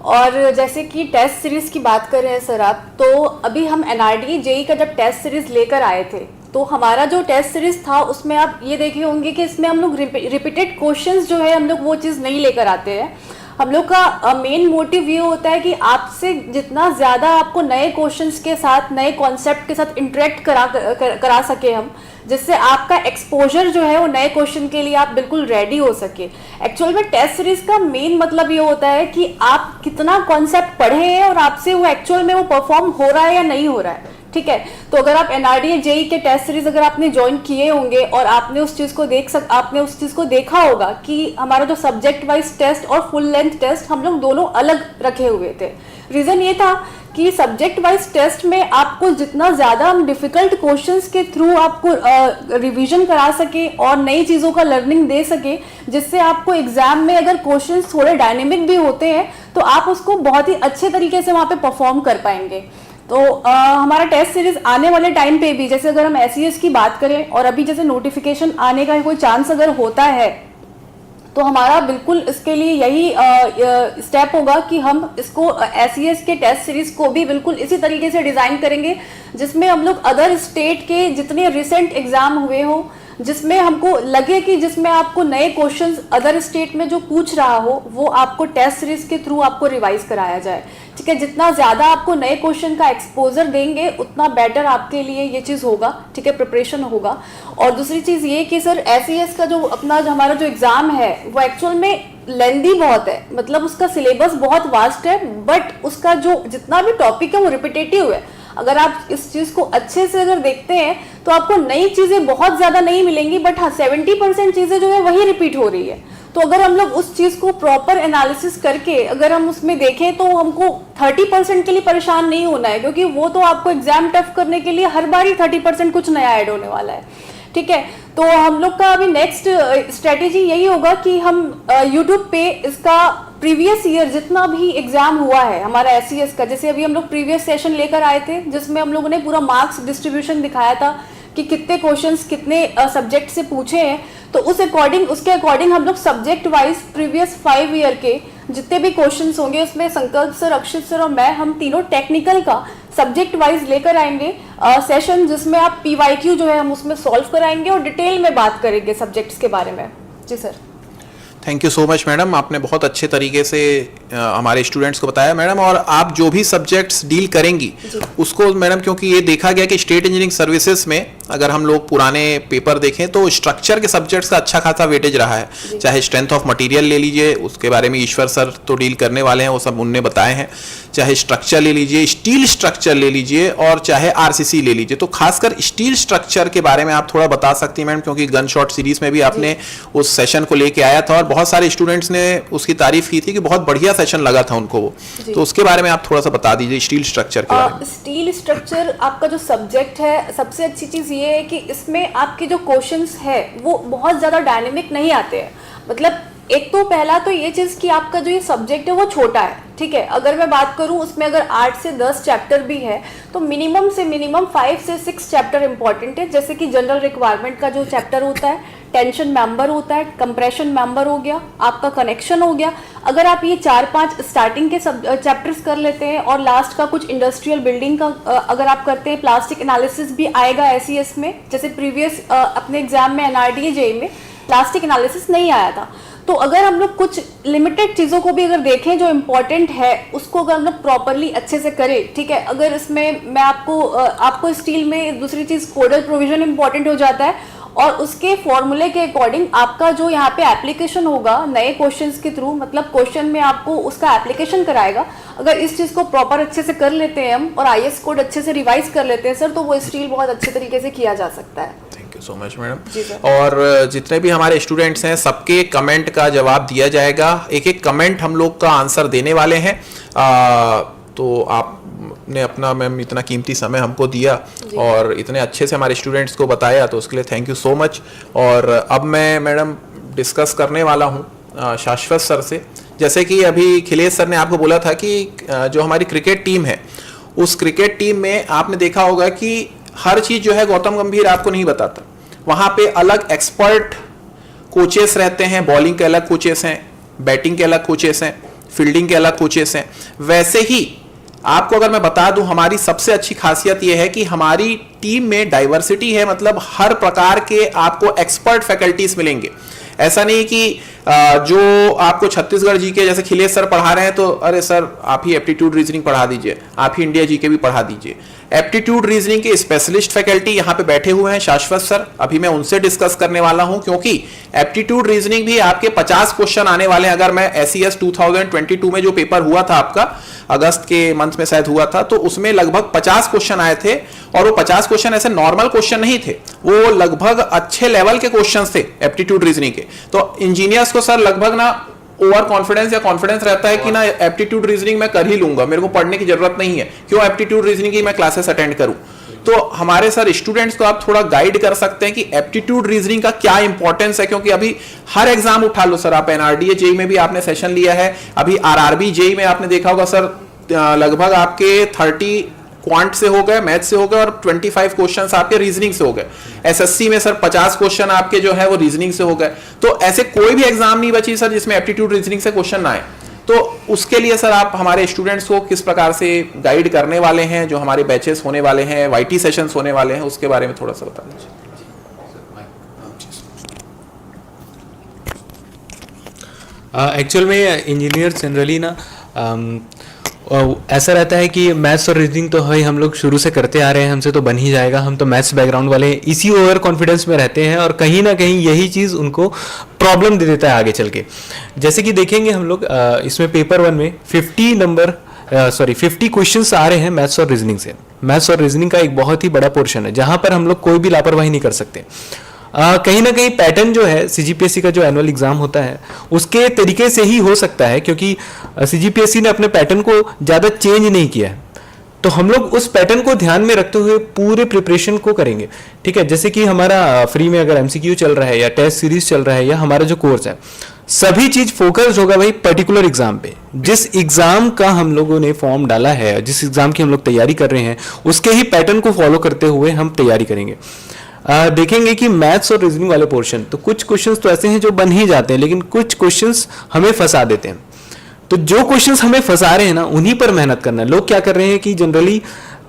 Speaker 5: और जैसे कि टेस्ट सीरीज़ की बात कर रहे हैं सर आप, तो अभी हम एनआरडी जेईई का जब टेस्ट सीरीज़ लेकर आए थे तो हमारा जो टेस्ट सीरीज़ था उसमें आप ये देखे होंगे कि इसमें हम लोग रिपीटेड क्वेश्चंस जो है हम लोग वो चीज़ नहीं लेकर आते हैं। हम लोग का मेन मोटिव ये होता है कि आपसे जितना ज़्यादा आपको नए क्वेश्चंस के साथ, नए कॉन्सेप्ट के साथ इंटरेक्ट करा सके हम, जिससे आपका एक्सपोजर जो है वो नए क्वेश्चन के लिए आप बिल्कुल रेडी हो सके। एक्चुअल में टेस्ट सीरीज का मेन मतलब ये होता है कि आप कितना कॉन्सेप्ट पढ़े हैं और आपसे वो एक्चुअल में वो परफॉर्म हो रहा है या नहीं हो रहा है। ठीक है, तो अगर आप एनआरडीए जेईई के टेस्ट सीरीज अगर आपने ज्वाइन किए होंगे और आपने उस चीज़ को देखा होगा कि हमारा जो सब्जेक्ट वाइज टेस्ट और फुल लेंथ टेस्ट हम लोग दोनों अलग रखे हुए थे। रीज़न ये था कि सब्जेक्ट वाइज टेस्ट में आपको जितना ज़्यादा हम डिफ़िकल्ट क्वेश्चंस के थ्रू आपको रिवीजन करा सके और नई चीज़ों का लर्निंग दे सके, जिससे आपको एग्जाम में अगर क्वेश्चंस थोड़े डायनेमिक भी होते हैं तो आप उसको बहुत ही अच्छे तरीके से वहाँ पे परफॉर्म कर पाएंगे। तो हमारा टेस्ट सीरीज आने वाले टाइम पे भी, जैसे अगर हम एसईएस की बात करें और अभी जैसे नोटिफिकेशन आने का कोई चांस अगर होता है तो हमारा बिल्कुल इसके लिए यही स्टेप होगा कि हम इसको एसईएस के टेस्ट सीरीज को भी बिल्कुल इसी तरीके से डिज़ाइन करेंगे जिसमें हम लोग अदर स्टेट के जितने रिसेंट एग्जाम हुए हो, जिसमें हमको लगे कि जिसमें आपको नए क्वेश्चंस अदर स्टेट में जो पूछ रहा हो वो आपको टेस्ट सीरीज के थ्रू आपको रिवाइज कराया जाए। ठीक है, जितना ज़्यादा आपको नए क्वेश्चन का एक्सपोजर देंगे उतना बेटर आपके लिए ये चीज़ होगा। ठीक है, प्रिपरेशन होगा। और दूसरी चीज़ ये कि सर एसईएस का जो हमारा जो एग्ज़ाम है वो एक्चुअल में लेंदी बहुत है, मतलब उसका सिलेबस बहुत वास्ट है, बट उसका जो जितना भी टॉपिक है वो रिपीटेटिव है। अगर आप इस चीज़ को अच्छे से अगर देखते हैं तो आपको नई चीज़ें बहुत ज़्यादा नहीं मिलेंगी, बट हाँ 70% चीज़ें जो है वही रिपीट हो रही है। तो अगर हम लोग उस चीज़ को प्रॉपर एनालिसिस करके अगर हम उसमें देखें तो हमको 30% के लिए परेशान नहीं होना है, क्योंकि वो तो आपको एग्जाम टफ करने के लिए हर बार ही 30% कुछ नया ऐड होने वाला है। ठीक है, तो हम लोग का अभी नेक्स्ट स्ट्रेटेजी यही होगा कि हम यूट्यूब पे इसका प्रीवियस ईयर जितना भी एग्जाम हुआ है हमारा एसईएस का, जैसे अभी हम लोग प्रीवियस सेशन लेकर आए थे जिसमें हम लोगों ने पूरा मार्क्स डिस्ट्रीब्यूशन दिखाया था कि कितने क्वेश्चंस कितने सब्जेक्ट से पूछे हैं, तो उसके अकॉर्डिंग हम लोग सब्जेक्ट वाइज प्रीवियस 5 ईयर के जितने भी क्वेश्चंस होंगे उसमें संकल्प सर, अक्षित सर और मैं, हम तीनों टेक्निकल का सब्जेक्ट वाइज लेकर आएंगे सेशन, जिसमें आप पीवाईक्यू जो है हम उसमें सॉल्व कराएंगे और डिटेल में बात करेंगे सब्जेक्ट्स के बारे में। जी sir.
Speaker 1: Thank you so much madam, आपने बहुत अच्छे तरीके से हमारे स्टूडेंट्स को बताया मैडम। और आप जो भी सब्जेक्ट्स डील करेंगी उसको मैडम, क्योंकि ये देखा गया कि स्टेट इंजीनियरिंग सर्विसेज में अगर हम लोग पुराने पेपर देखें तो स्ट्रक्चर के सब्जेक्ट्स का अच्छा खासा वेटेज रहा है। चाहे स्ट्रेंथ ऑफ मटेरियल ले लीजिए, उसके बारे में ईश्वर सर तो डील करने वाले हैं, वो सब उनने बताए हैं। चाहे स्ट्रक्चर ले लीजिए, स्टील स्ट्रक्चर ले लीजिए, और चाहे आरसीसी ले लीजिए। तो खासकर स्टील स्ट्रक्चर के बारे में आप थोड़ा बता सकती हैं मैडम, क्योंकि गन शॉट सीरीज में भी आपने उस सेशन को लेके आया था और बहुत सारे स्टूडेंट्स ने उसकी तारीफ की थी कि बहुत बढ़िया सेशन लगा था उनको वो, तो उसके बारे में आप थोड़ा सा बता दीजिए स्टील स्ट्रक्चर के बारे में।
Speaker 5: स्टील स्ट्रक्चर आपका जो सब्जेक्ट है, सबसे अच्छी चीज़ ये है कि इसमें आपके जो क्वेश्चंस है वो बहुत ज़्यादा डायनेमिक नहीं आते हैं। मतलब एक तो पहला तो ये चीज़ कि आपका जो ये सब्जेक्ट है वो छोटा है, ठीक है। अगर मैं बात करूं उसमें अगर 8 से 10 चैप्टर भी है तो मिनिमम से मिनिमम 5 से 6 चैप्टर इंपॉर्टेंट है, जैसे कि जनरल रिक्वायरमेंट का जो चैप्टर होता है, टेंशन मेंबर होता है, कंप्रेशन मेंबर हो गया, आपका कनेक्शन हो गया। अगर आप ये 4-5 स्टार्टिंग के सब चैप्टर्स कर लेते हैं और लास्ट का कुछ इंडस्ट्रियल बिल्डिंग का अगर आप करते हैं, प्लास्टिक एनालिसिस भी आएगा SES में, जैसे प्रीवियस अपने एग्जाम में NRDA JEE में प्लास्टिक एनालिसिस नहीं आया था। तो अगर हम लोग कुछ लिमिटेड चीज़ों को भी अगर देखें जो इम्पोर्टेंट है उसको अगर हम लोग प्रॉपरली अच्छे से करें, ठीक है। अगर इसमें मैं आपको स्टील में दूसरी चीज़ कोडल प्रोविजन इम्पॉर्टेंट हो जाता है और उसके फॉर्मूले के अकॉर्डिंग आपका जो यहाँ पे एप्लीकेशन होगा नए क्वेश्चंस के थ्रू, मतलब क्वेश्चन में आपको उसका एप्लीकेशन कराएगा। अगर इस चीज़ को प्रॉपर अच्छे से कर लेते हैं हम और IS कोड अच्छे से रिवाइज कर लेते हैं सर, तो वो स्टील बहुत अच्छे तरीके से किया जा सकता है।
Speaker 1: Thank you so much madam. और जितने भी हमारे स्टूडेंट्स हैं सबके कमेंट का जवाब दिया जाएगा, एक एक कमेंट हम लोग का आंसर देने वाले हैं। तो आपने अपना मैम इतना कीमती समय हमको दिया और इतने अच्छे से हमारे स्टूडेंट्स को बताया, तो उसके लिए थैंक यू सो मच। और अब मैं मैडम डिस्कस करने वाला हूँ शाश्वत सर से। जैसे कि अभी खिलेश सर ने आपको बोला था कि जो हमारी क्रिकेट टीम है उस क्रिकेट टीम में आपने देखा होगा कि हर चीज़ जो है गौतम गंभीर आपको नहीं बताता, वहाँ पे अलग एक्सपर्ट कोचेस रहते हैं, बॉलिंग के अलग कोचेस हैं, बैटिंग के अलग कोचेस हैं, फील्डिंग के अलग कोचेस हैं। वैसे ही आपको अगर मैं बता दूं हमारी सबसे अच्छी खासियत यह है कि हमारी टीम में डाइवर्सिटी है, मतलब हर प्रकार के आपको एक्सपर्ट फैकल्टीज मिलेंगे। ऐसा नहीं कि जो आपको छत्तीसगढ़ जीके जैसे खिलेश सर पढ़ा रहे हैं तो अरे सर आप ही एप्टीट्यूड रीजनिंग पढ़ा दीजिए, आप ही इंडिया जीके भी पढ़ा दीजिए। एप्टीट्यूड रीजनिंग के स्पेशलिस्ट फैकल्टी यहाँ पे बैठे हुए हैं शाश्वत सर, अभी मैं उनसे डिस्कस करने वाला हूं, क्योंकि एप्टीट्यूड रीजनिंग भी आपके 50 क्वेश्चन आने वाले हैं। अगर मैं SES 2022 में जो पेपर हुआ था आपका अगस्त के मंथ में शायद हुआ था, तो उसमें लगभग 50 क्वेश्चन आए थे और वो 50 क्वेश्चन ऐसे नॉर्मल क्वेश्चन नहीं थे, वो लगभग अच्छे लेवल के क्वेश्चंस थे एप्टीट्यूड रीजनिंग के। तो इंजीनियर्स को सर लगभग ना ओवर कॉन्फिडेंस या कॉन्फिडेंस रहता है कि ना एप्टीट्यूड रीजनिंग मैं कर ही लूंगा, मेरे को पढ़ने की जरूरत नहीं है, क्यों एप्टीट्यूड रीजनिंग की मैं क्लासेस अटेंड करूं। तो हमारे सर स्टूडेंट्स को आप थोड़ा गाइड कर सकते हैं कि एप्टीट्यूड रीजनिंग का क्या इंपॉर्टेंस है, क्योंकि अभी हर एग्जाम उठा लो सर, आप NRDA JEE में भी आपने सेशन लिया है, अभी RRB JEE में आपने देखा होगा सर लगभग आपके 30 क्वांट से हो गए, मैथ से हो गए और 25 क्वेश्चंस आपके रीजनिंग से हो गए। SSC में सर 50 क्वेश्चन आपके जो है वो रीजनिंग से हो गए। तो ऐसे कोई भी एग्जाम नहीं बची सर जिसमें एप्टीट्यूड रीजनिंग से क्वेश्चन ना आए। तो उसके लिए सर आप हमारे स्टूडेंट्स को किस प्रकार से गाइड करने वाले हैं, जो हमारे बैचेस होने वाले हैं, YT सेशंस होने वाले हैं, उसके बारे में थोड़ा सा बता दीजिए।
Speaker 6: एक्चुअल में इंजीनियर जनरली ना ऐसा रहता है कि मैथ्स और रीजनिंग तो भाई हम लोग शुरू से करते आ रहे हैं, हमसे तो बन ही जाएगा, हम तो मैथ्स बैकग्राउंड वाले हैं, इसी ओवर कॉन्फिडेंस में रहते हैं और कहीं ना कहीं यही चीज़ उनको प्रॉब्लम दे देता है आगे चल के। जैसे कि देखेंगे हम लोग इसमें पेपर 1 में 50 क्वेश्चंस आ रहे हैं मैथ्स और रीजनिंग से। मैथ्स और रीजनिंग का एक बहुत ही बड़ा पोर्शन है जहाँ पर हम लोग कोई भी लापरवाही नहीं कर सकते। कहीं ना कहीं पैटर्न जो है CGPSC का जो एनुअल एग्जाम होता है उसके तरीके से ही हो सकता है, क्योंकि CGPSC ने अपने पैटर्न को ज़्यादा चेंज नहीं किया है। तो हम लोग उस पैटर्न को ध्यान में रखते हुए पूरे प्रिपरेशन को करेंगे, ठीक है। जैसे कि हमारा फ्री में अगर MCQ चल रहा है या टेस्ट सीरीज चल रहा है या हमारा जो कोर्स है, सभी चीज फोकस्ड होगा भाई पर्टिकुलर एग्जाम पे। जिस एग्जाम का हम लोगों ने फॉर्म डाला है, जिस एग्जाम की हम लोग तैयारी कर रहे हैं, उसके ही पैटर्न को फॉलो करते हुए हम तैयारी करेंगे। देखेंगे कि मैथ्स और रीजनिंग वाले पोर्शन तो कुछ क्वेश्चंस तो ऐसे हैं जो बन ही जाते हैं, लेकिन कुछ क्वेश्चंस हमें फंसा देते हैं। तो जो क्वेश्चंस हमें फंसा रहे हैं ना, उन्हीं पर मेहनत करना है। लोग क्या कर रहे हैं कि जनरली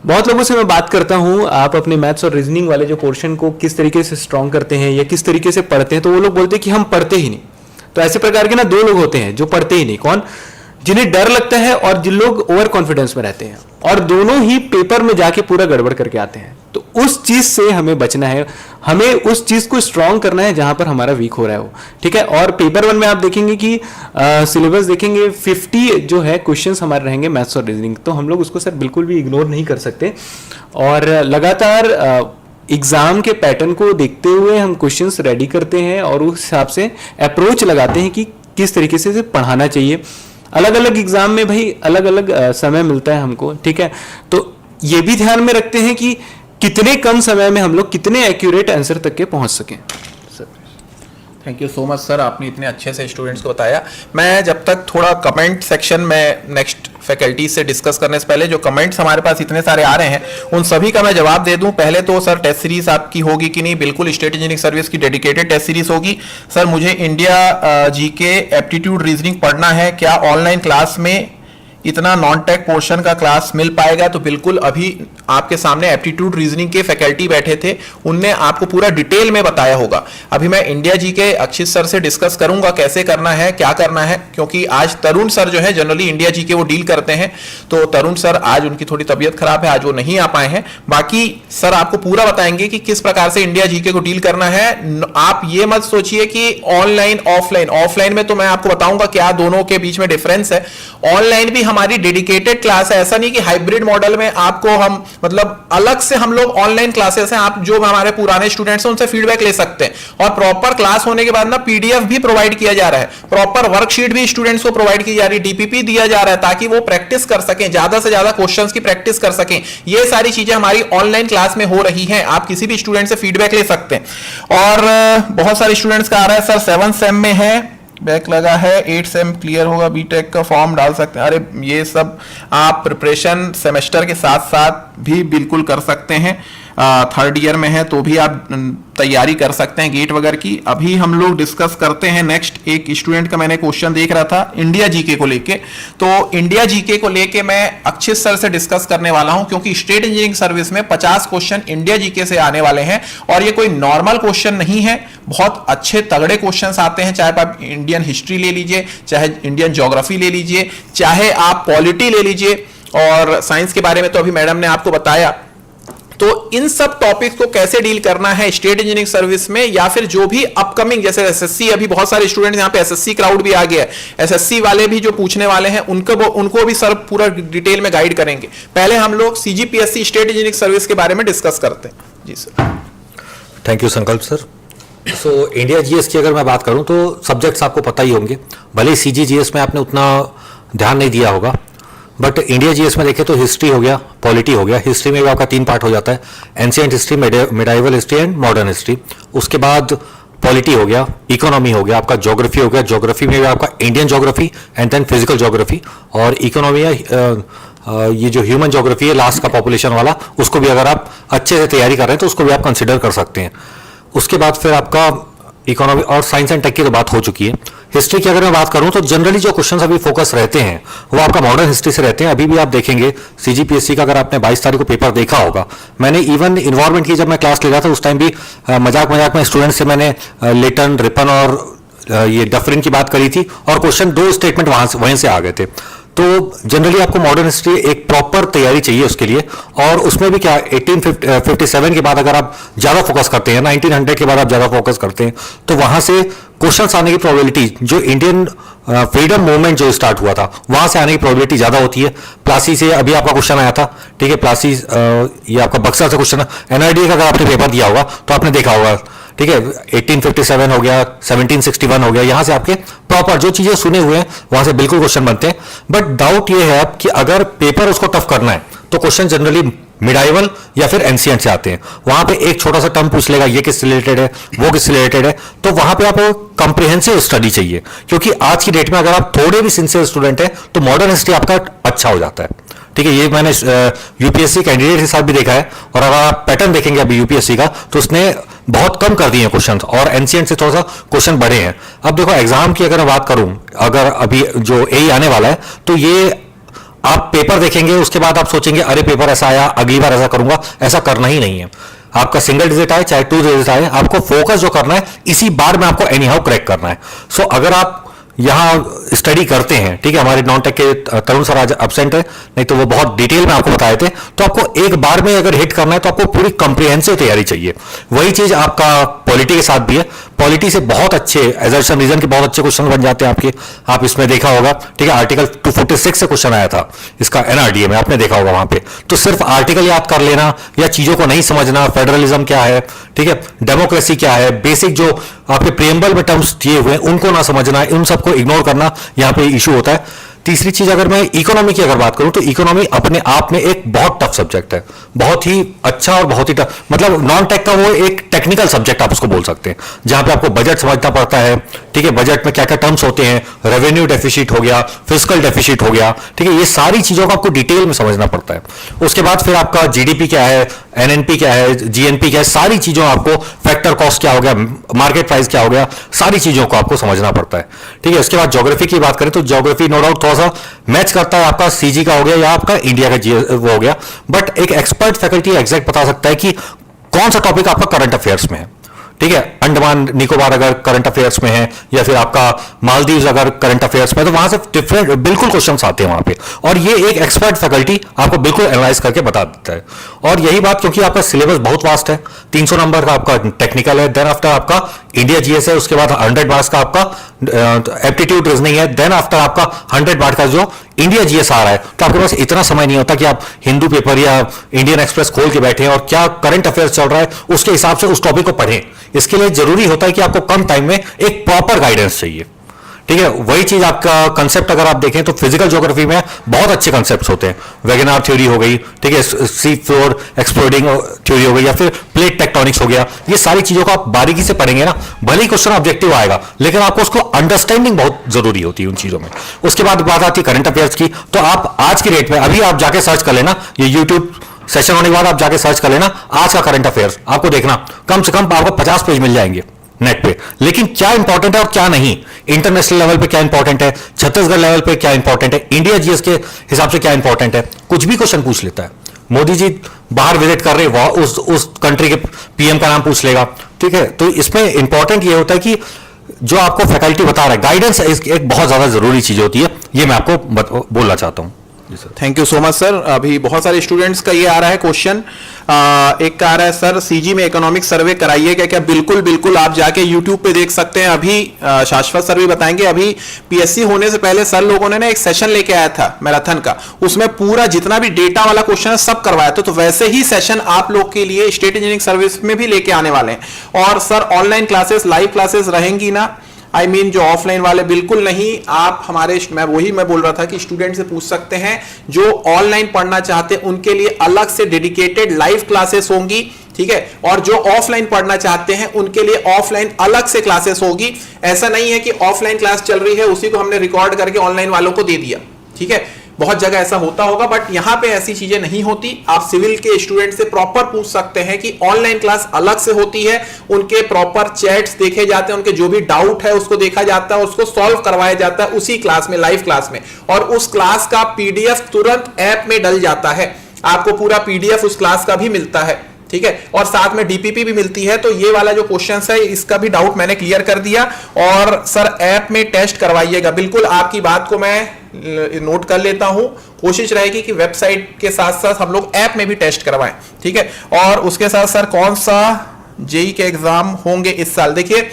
Speaker 6: बहुत लोगों से मैं बात करता हूं, आप अपने मैथ्स और रीजनिंग वाले जो पोर्शन को किस तरीके से स्ट्रॉन्ग करते हैं या किस तरीके से पढ़ते हैं, तो वो लोग बोलते हैं कि हम पढ़ते ही नहीं। तो ऐसे प्रकार के ना 2 लोग होते हैं जो पढ़ते ही नहीं। कौन? जिन्हें डर लगता है और जिन लोग ओवर कॉन्फिडेंस में रहते हैं, और दोनों ही पेपर में जाके पूरा गड़बड़ करके आते हैं। तो उस चीज से हमें बचना है, हमें उस चीज को स्ट्रॉन्ग करना है जहां पर हमारा वीक हो रहा है वो, ठीक है। और पेपर 1 में आप देखेंगे कि सिलेबस देखेंगे 50 जो है क्वेश्चंस हमारे रहेंगे मैथ्स और रीजनिंग। तो हम लोग उसको सर बिल्कुल भी इग्नोर नहीं कर सकते और लगातार एग्जाम के पैटर्न को देखते हुए हम क्वेश्चंस रेडी करते हैं और उस हिसाब से अप्रोच लगाते हैं कि किस तरीके से इसे पढ़ाना चाहिए। अलग अलग एग्जाम में भाई अलग अलग समय मिलता है हमको, ठीक है, तो ये भी ध्यान में रखते हैं कि कितने कम समय में हम लोग कितने एक्यूरेट आंसर तक के पहुंच सकें।
Speaker 1: Thank you so much sir, आपने इतने अच्छे से स्टूडेंट्स को बताया। मैं जब तक थोड़ा कमेंट सेक्शन में नेक्स्ट फैकल्टी से डिस्कस करने से पहले जो कमेंट्स हमारे पास इतने सारे आ रहे हैं उन सभी का मैं जवाब दे दूं। पहले तो सर टेस्ट सीरीज आपकी होगी कि नहीं? बिल्कुल, स्टेट इंजीनियरिंग सर्विस की डेडिकेटेड टेस्ट सीरीज होगी। सर मुझे इंडिया जीके एप्टीट्यूड रीजनिंग पढ़ना है, क्या ऑनलाइन क्लास में इतना नॉन टेक पोर्शन का क्लास मिल पाएगा? तो बिल्कुल, अभी आपके सामने एप्टीट्यूड रीजनिंग के फैकल्टी बैठे थे, उनने आपको पूरा डिटेल में बताया होगा। अभी मैं इंडिया जी के अक्षित सर से डिस्कस करूंगा कैसे करना है, क्या करना है, क्योंकि आज तरुण सर जो है जनरली इंडिया जी के वो डील करते हैं, तो तरुण सर आज उनकी थोड़ी तबीयत खराब है, आज वो नहीं आ पाए हैं। बाकी सर आपको पूरा बताएंगे कि किस प्रकार से इंडिया जी के को डील करना है। आप ये मत सोचिए कि ऑनलाइन ऑफलाइन, ऑफलाइन में तो मैं आपको बताऊंगा क्या दोनों के बीच में डिफरेंस है। ऑनलाइन भी हमारी डेडिकेटेड क्लास है, ऐसा नहीं कि हाइब्रिड मॉडल में आपको हम मतलब अलग से हम लोग ऑनलाइन क्लासेस हैं, आप जो हमारे पुराने स्टूडेंट्स हैं उनसे फीडबैक ले सकते हैं। और प्रॉपर क्लास होने के बाद ना पीडीएफ भी प्रोवाइड किया जा रहा है, प्रॉपर वर्कशीट भी स्टूडेंट्स को प्रोवाइड की जा रही है, डीपीपी दिया जा रहा है ताकि वो प्रैक्टिस कर सकें, ज्यादा से ज्यादा क्वेश्चंस की प्रैक्टिस कर सकें। ये सारी चीजें हमारी ऑनलाइन क्लास में हो रही हैं, आप किसी भी स्टूडेंट से फीडबैक ले सकते हैं। और बहुत सारे स्टूडेंट्स का आ रहा है सर 7th सेम में है, बैक लगा है, 8 सेम क्लियर होगा, बीटेक का फॉर्म डाल सकते हैं। अरे ये सब आप प्रिपरेशन सेमेस्टर के साथ साथ भी बिल्कुल कर सकते हैं। 3rd ईयर में है तो भी आप तैयारी कर सकते हैं गेट वगैरह की। अभी हम लोग डिस्कस करते हैं नेक्स्ट, एक स्टूडेंट का मैंने क्वेश्चन देख रहा था इंडिया जीके को लेके, तो इंडिया जीके को लेके मैं अक्षित सर से डिस्कस करने वाला हूं, क्योंकि स्टेट इंजीनियरिंग सर्विस में 50 क्वेश्चन इंडिया जीके से आने वाले हैं और ये कोई नॉर्मल क्वेश्चन नहीं है, बहुत अच्छे तगड़े क्वेश्चंस आते हैं। चाहे आप इंडियन हिस्ट्री ले लीजिए, चाहे इंडियन ज्योग्राफी ले लीजिए, चाहे आप पॉलिटी ले लीजिए, और साइंस के बारे में तो अभी मैडम ने आपको बताया। तो इन सब टॉपिक्स को कैसे डील करना है स्टेट इंजीनियरिंग सर्विस में, या फिर जो भी अपकमिंग जैसे एसएससी, अभी बहुत सारे स्टूडेंट यहाँ पे एसएससी क्राउड भी आ गया है, एसएससी वाले भी जो पूछने वाले हैं उनको भी सर पूरा डिटेल में गाइड करेंगे। पहले हम लोग सीजीपीएससी स्टेट इंजीनियरिंग सर्विस के बारे में डिस्कस करते हैं। जी सर।
Speaker 7: थैंक यू संकल्प सर। सो इंडिया जीएस की अगर मैं बात करूं तो सब्जेक्ट्स आपको पता ही होंगे, भले ही सीजीजीएस में आपने उतना ध्यान नहीं दिया होगा, बट इंडिया जीएस में देखें तो हिस्ट्री हो गया, पॉलिटी हो गया। हिस्ट्री में भी आपका 3 पार्ट हो जाता है, ancient history, medieval history and modern history. उसके बाद पॉलिटी हो गया, इकोनॉमी हो गया, आपका ज्योग्राफी हो गया, ज्योग्राफी में भी आपका Indian geography and then physical geography, और इकोनॉमी ये जो ह्यूमन ज्योग्राफी है लास्ट का पॉपुलेशन वाला, उसको भी अगर आप अच्छे से तैयारी कर रहे हैं तो उसको भी आप कंसिडर कर सकते हैं। उसके बाद फिर आपका इकोनॉमी और साइंस एंड टेक की तो बात हो चुकी है। हिस्ट्री की अगर मैं बात करूं तो जनरली जो क्वेश्चंस अभी फोकस रहते हैं वो आपका मॉडर्न हिस्ट्री से रहते हैं। अभी भी आप देखेंगे सीजीपीएससी का, अगर आपने 22 तारीख को पेपर देखा होगा, मैंने इवन इन्वायरमेंट की जब मैं क्लास ले रहा था उस टाइम भी मजाक में स्टूडेंट से मैंने लेटन, रिपन और ये डफरिन की बात करी थी, और क्वेश्चन 2 स्टेटमेंट वहीं से आ गए थे। तो जनरली आपको मॉडर्न हिस्ट्री एक प्रॉपर तैयारी चाहिए उसके लिए, और उसमें भी क्या 1857 के बाद अगर आप ज्यादा फोकस करते हैं, 1900 के बाद आप ज्यादा फोकस करते हैं, तो वहां से क्वेश्चन आने की प्रोबेबिलिटी, जो इंडियन फ्रीडम मूवमेंट जो स्टार्ट हुआ था वहां से आने की प्रोबेबिलिटी ज्यादा होती है। प्लासी से अभी आपका क्वेश्चन आया था, ठीक है, प्लासी ये आपका बक्सर से क्वेश्चन, एनआरडी का अगर आपने पेपर दिया होगा तो आपने देखा होगा, ठीक है, 1857 हो गया, 1761 हो गया, यहां से आपके प्रॉपर जो चीजें सुने हुए हैं वहां से बिल्कुल क्वेश्चन बनते हैं। बट डाउट ये है कि अगर पेपर उसको टफ करना है तो क्वेश्चन जनरली मिडाइवल या फिर एंशिएंट से आते हैं। वहां पे एक छोटा सा टर्म पूछ लेगा, ये किससे रिलेटेड है, वो किससे रिलेटेड है, तो वहां पे आपको कंप्रिहेंसिव स्टडी चाहिए, क्योंकि आज की डेट में अगर आप थोड़े भी सिंसियर स्टूडेंट हैं तो मॉडर्न हिस्ट्री आपका अच्छा हो जाता है। ठीक है, ये मैंने यूपीएससी कैंडिडेट के साथ भी देखा है, और अगर आप पैटर्न देखेंगे अभी यूपीएससी का तो उसने बहुत कम कर दिए हैं क्वेश्चन, और एंशिएंट से थोड़ा सा क्वेश्चन बढ़े हैं। अब देखो एग्जाम की अगर मैं बात करूं, अगर अभी जो एई आने वाला है तो ये आप पेपर देखेंगे, उसके बाद आप सोचेंगे अरे पेपर ऐसा आया, अगली बार ऐसा करूंगा, ऐसा करना ही नहीं है। आपका सिंगल डिजिट आए चाहे 2 डिजिट आए, आपको फोकस जो करना है इसी बार में आपको एनी हाउ क्रैक करना है। सो अगर आप यहां स्टडी करते हैं, ठीक है, हमारे नॉन टेक के तरुण सर आज एब्सेंट है, नहीं तो वो बहुत डिटेल में आपको बताए थे, तो आपको एक बार में अगर हिट करना है तो आपको पूरी कंप्रिहेंसिव तैयारी चाहिए। वही चीज आपका पॉलिटी के साथ भी है, पॉलिटी से बहुत अच्छे एजर्शन रीजन के बहुत अच्छे क्वेश्चन बन जाते हैं आपके। आप इसमें देखा होगा, ठीक है, आर्टिकल 246 से क्वेश्चन आया था इसका एनआरडीए में, आपने देखा होगा वहां पे। तो सिर्फ आर्टिकल याद कर लेना या चीजों को नहीं समझना, फेडरलिज्म क्या है, ठीक है, डेमोक्रेसी क्या है, बेसिक जो आपके प्रियम्बल में टर्म्स दिए हुए हैं उनको ना समझना, उन सबको इग्नोर करना यहाँ पे इशू होता है। तीसरी चीज, अगर मैं इकोनॉमी की अगर बात करूं तो इकोनॉमी अपने आप में एक बहुत टफ सब्जेक्ट है, बहुत ही अच्छा और बहुत ही टफ, मतलब नॉन टेक का वो एक टेक्निकल सब्जेक्ट आप उसको बोल सकते हैं, जहां पे आपको बजट समझना पड़ता है, ठीक है, बजट में क्या क्या टर्म्स होते हैं, रेवेन्यू डेफिसिट हो गया, फिस्कल डेफिसिट हो गया, ठीक है, ये सारी चीजों को आपको डिटेल में समझना पड़ता है। उसके बाद फिर आपका जीडीपी क्या है, एनएनपी क्या है, जीएनपी क्या है, सारी चीजों आपको, फैक्टर कॉस्ट क्या हो गया, मार्केट प्राइस क्या हो गया, सारी चीजों को आपको समझना पड़ता है, ठीक है। उसके बाद ज्योग्राफी की बात करें तो ज्योग्राफी नो डाउट थोड़ा सा मैच करता है आपका सीजी का हो गया या आपका इंडिया का वो हो गया, बट एक एक्सपर्ट फैकल्टी एग्जैक्ट बता सकता है कि कौन सा टॉपिक आपका करंट अफेयर्स में है, ठीक है। अंडमान निकोबार अगर करंट अफेयर्स में है या फिर आपका मालदीव्स अगर करंट अफेयर्स में, तो वहां से डिफरेंट बिल्कुल क्वेश्चंस आते हैं वहां पे, और ये एक एक्सपर्ट फैकल्टी आपको बिल्कुल एनालाइज करके बता देता है। और यही बात, क्योंकि आपका सिलेबस बहुत वास्ट है, 300 नंबर का आपका टेक्निकल है, देन आफ्टर आपका इंडिया जीएस है, उसके बाद 100 मार्क्स का आपका एप्टीट्यूड रीजनिंग है, देन आफ्टर आपका 100 मार्क्स का जो इंडिया जीएस आ रहा है। तो आपके पास इतना समय नहीं होता कि आप हिंदू पेपर या इंडियन एक्सप्रेस खोल के बैठे और क्या करंट अफेयर्स चल रहा है उसके हिसाब से उस टॉपिक को पढ़ें। इसके लिए जरूरी होता है कि आपको कम टाइम में एक प्रॉपर गाइडेंस चाहिए, ठीक है। वही चीज आपका कंसेप्ट अगर आप देखें तो फिजिकल ज्योग्राफी में बहुत अच्छे कंसेप्ट्स होते हैं, वेगनार थ्योरी हो गई, ठीक है, सी फ्लोर एक्सप्लोडिंग थ्योरी हो गई, या फिर प्लेट टेक्टोनिक्स हो गया, ये सारी चीजों को आप बारीकी से पढ़ेंगे ना, भले ही क्वेश्चन ऑब्जेक्टिव आएगा लेकिन आपको उसको अंडरस्टैंडिंग बहुत जरूरी होती है उन चीजों में। उसके बाद बात आती है करंट अफेयर्स की, तो आप आज की डेट में अभी आप जाके सर्च कर लेना, ये यूट्यूब सेशन होने के बाद आप जाके सर्च कर लेना आज का करंट अफेयर्स, आपको देखना कम से कम आपको 50 पेज मिल जाएंगे नेट पे। लेकिन क्या इंपॉर्टेंट है और क्या नहीं, इंटरनेशनल लेवल पे क्या इंपॉर्टेंट है, छत्तीसगढ़ लेवल पे क्या इंपॉर्टेंट है, इंडिया जीएस के हिसाब से क्या इंपॉर्टेंट है, कुछ भी क्वेश्चन पूछ लेता है। मोदी जी बाहर विजिट कर रहे हैं, उस कंट्री के पीएम का नाम पूछ लेगा, ठीक है। तो इसमें इंपॉर्टेंट ये होता है कि जो आपको फैकल्टी बता रहा है, गाइडेंस एक बहुत ज्यादा जरूरी चीज होती है, ये मैं आपको बोलना चाहता हूं।
Speaker 1: Thank you so much sir. अभी बहुत सारे स्टूडेंट्स का ये आ रहा है क्वेश्चन, एक का आ रहा है सर सीजी में इकोनॉमिक सर्वे कराइए क्या? क्या बिल्कुल बिल्कुल, आप जाके यूट्यूब पे देख सकते हैं। अभी शाश्वत सर भी बताएंगे, अभी पीएससी होने से पहले सर लोगों ने ना एक सेशन लेके आया था मैराथन का, उसमें पूरा जितना भी डेटा वाला क्वेश्चन है सब करवाया था। तो वैसे ही सेशन आप लोग के लिए स्टेट इंजीनियरिंग सर्विस में भी लेके आने वाले हैं। और sir online classes, live classes रहेंगी ना? आई मीन जो ऑफलाइन वाले बिल्कुल नहीं, आप हमारे मैं बोल रहा था कि स्टूडेंट से पूछ सकते हैं, जो ऑनलाइन पढ़ना चाहते हैं उनके लिए अलग से डेडिकेटेड लाइव क्लासेस होंगी, ठीक है। और जो ऑफलाइन पढ़ना चाहते हैं उनके लिए ऑफलाइन अलग से क्लासेस होगी। ऐसा नहीं है कि ऑफलाइन क्लास चल रही है उसी को हमने रिकॉर्ड करके ऑनलाइन वालों को दे दिया, ठीक है। बहुत जगह ऐसा होता होगा, बट यहां पे ऐसी चीजें नहीं होती। आप सिविल के स्टूडेंट से प्रॉपर पूछ सकते हैं कि ऑनलाइन क्लास अलग से होती है, उनके प्रॉपर चैट्स देखे जाते हैं, उनके जो भी डाउट है उसको देखा जाता है, उसको सॉल्व करवाया जाता है उसी क्लास में, लाइव क्लास में। और उस क्लास का पीडीएफ तुरंत ऐप में डल जाता है, आपको पूरा पीडीएफ उस क्लास का भी मिलता है, ठीक है। और साथ में डीपीपी भी मिलती है। तो ये वाला जो क्वेश्चंस है इसका भी डाउट मैंने क्लियर कर दिया। और सर ऐप में टेस्ट करवाइएगा, बिल्कुल आपकी बात को मैं नोट कर लेता हूं। कोशिश रहेगी कि वेबसाइट के साथ साथ हम लोग ऐप में भी टेस्ट करवाएं, ठीक है। और उसके साथ सर कौन सा जेई के एग्जाम होंगे इस साल? देखिए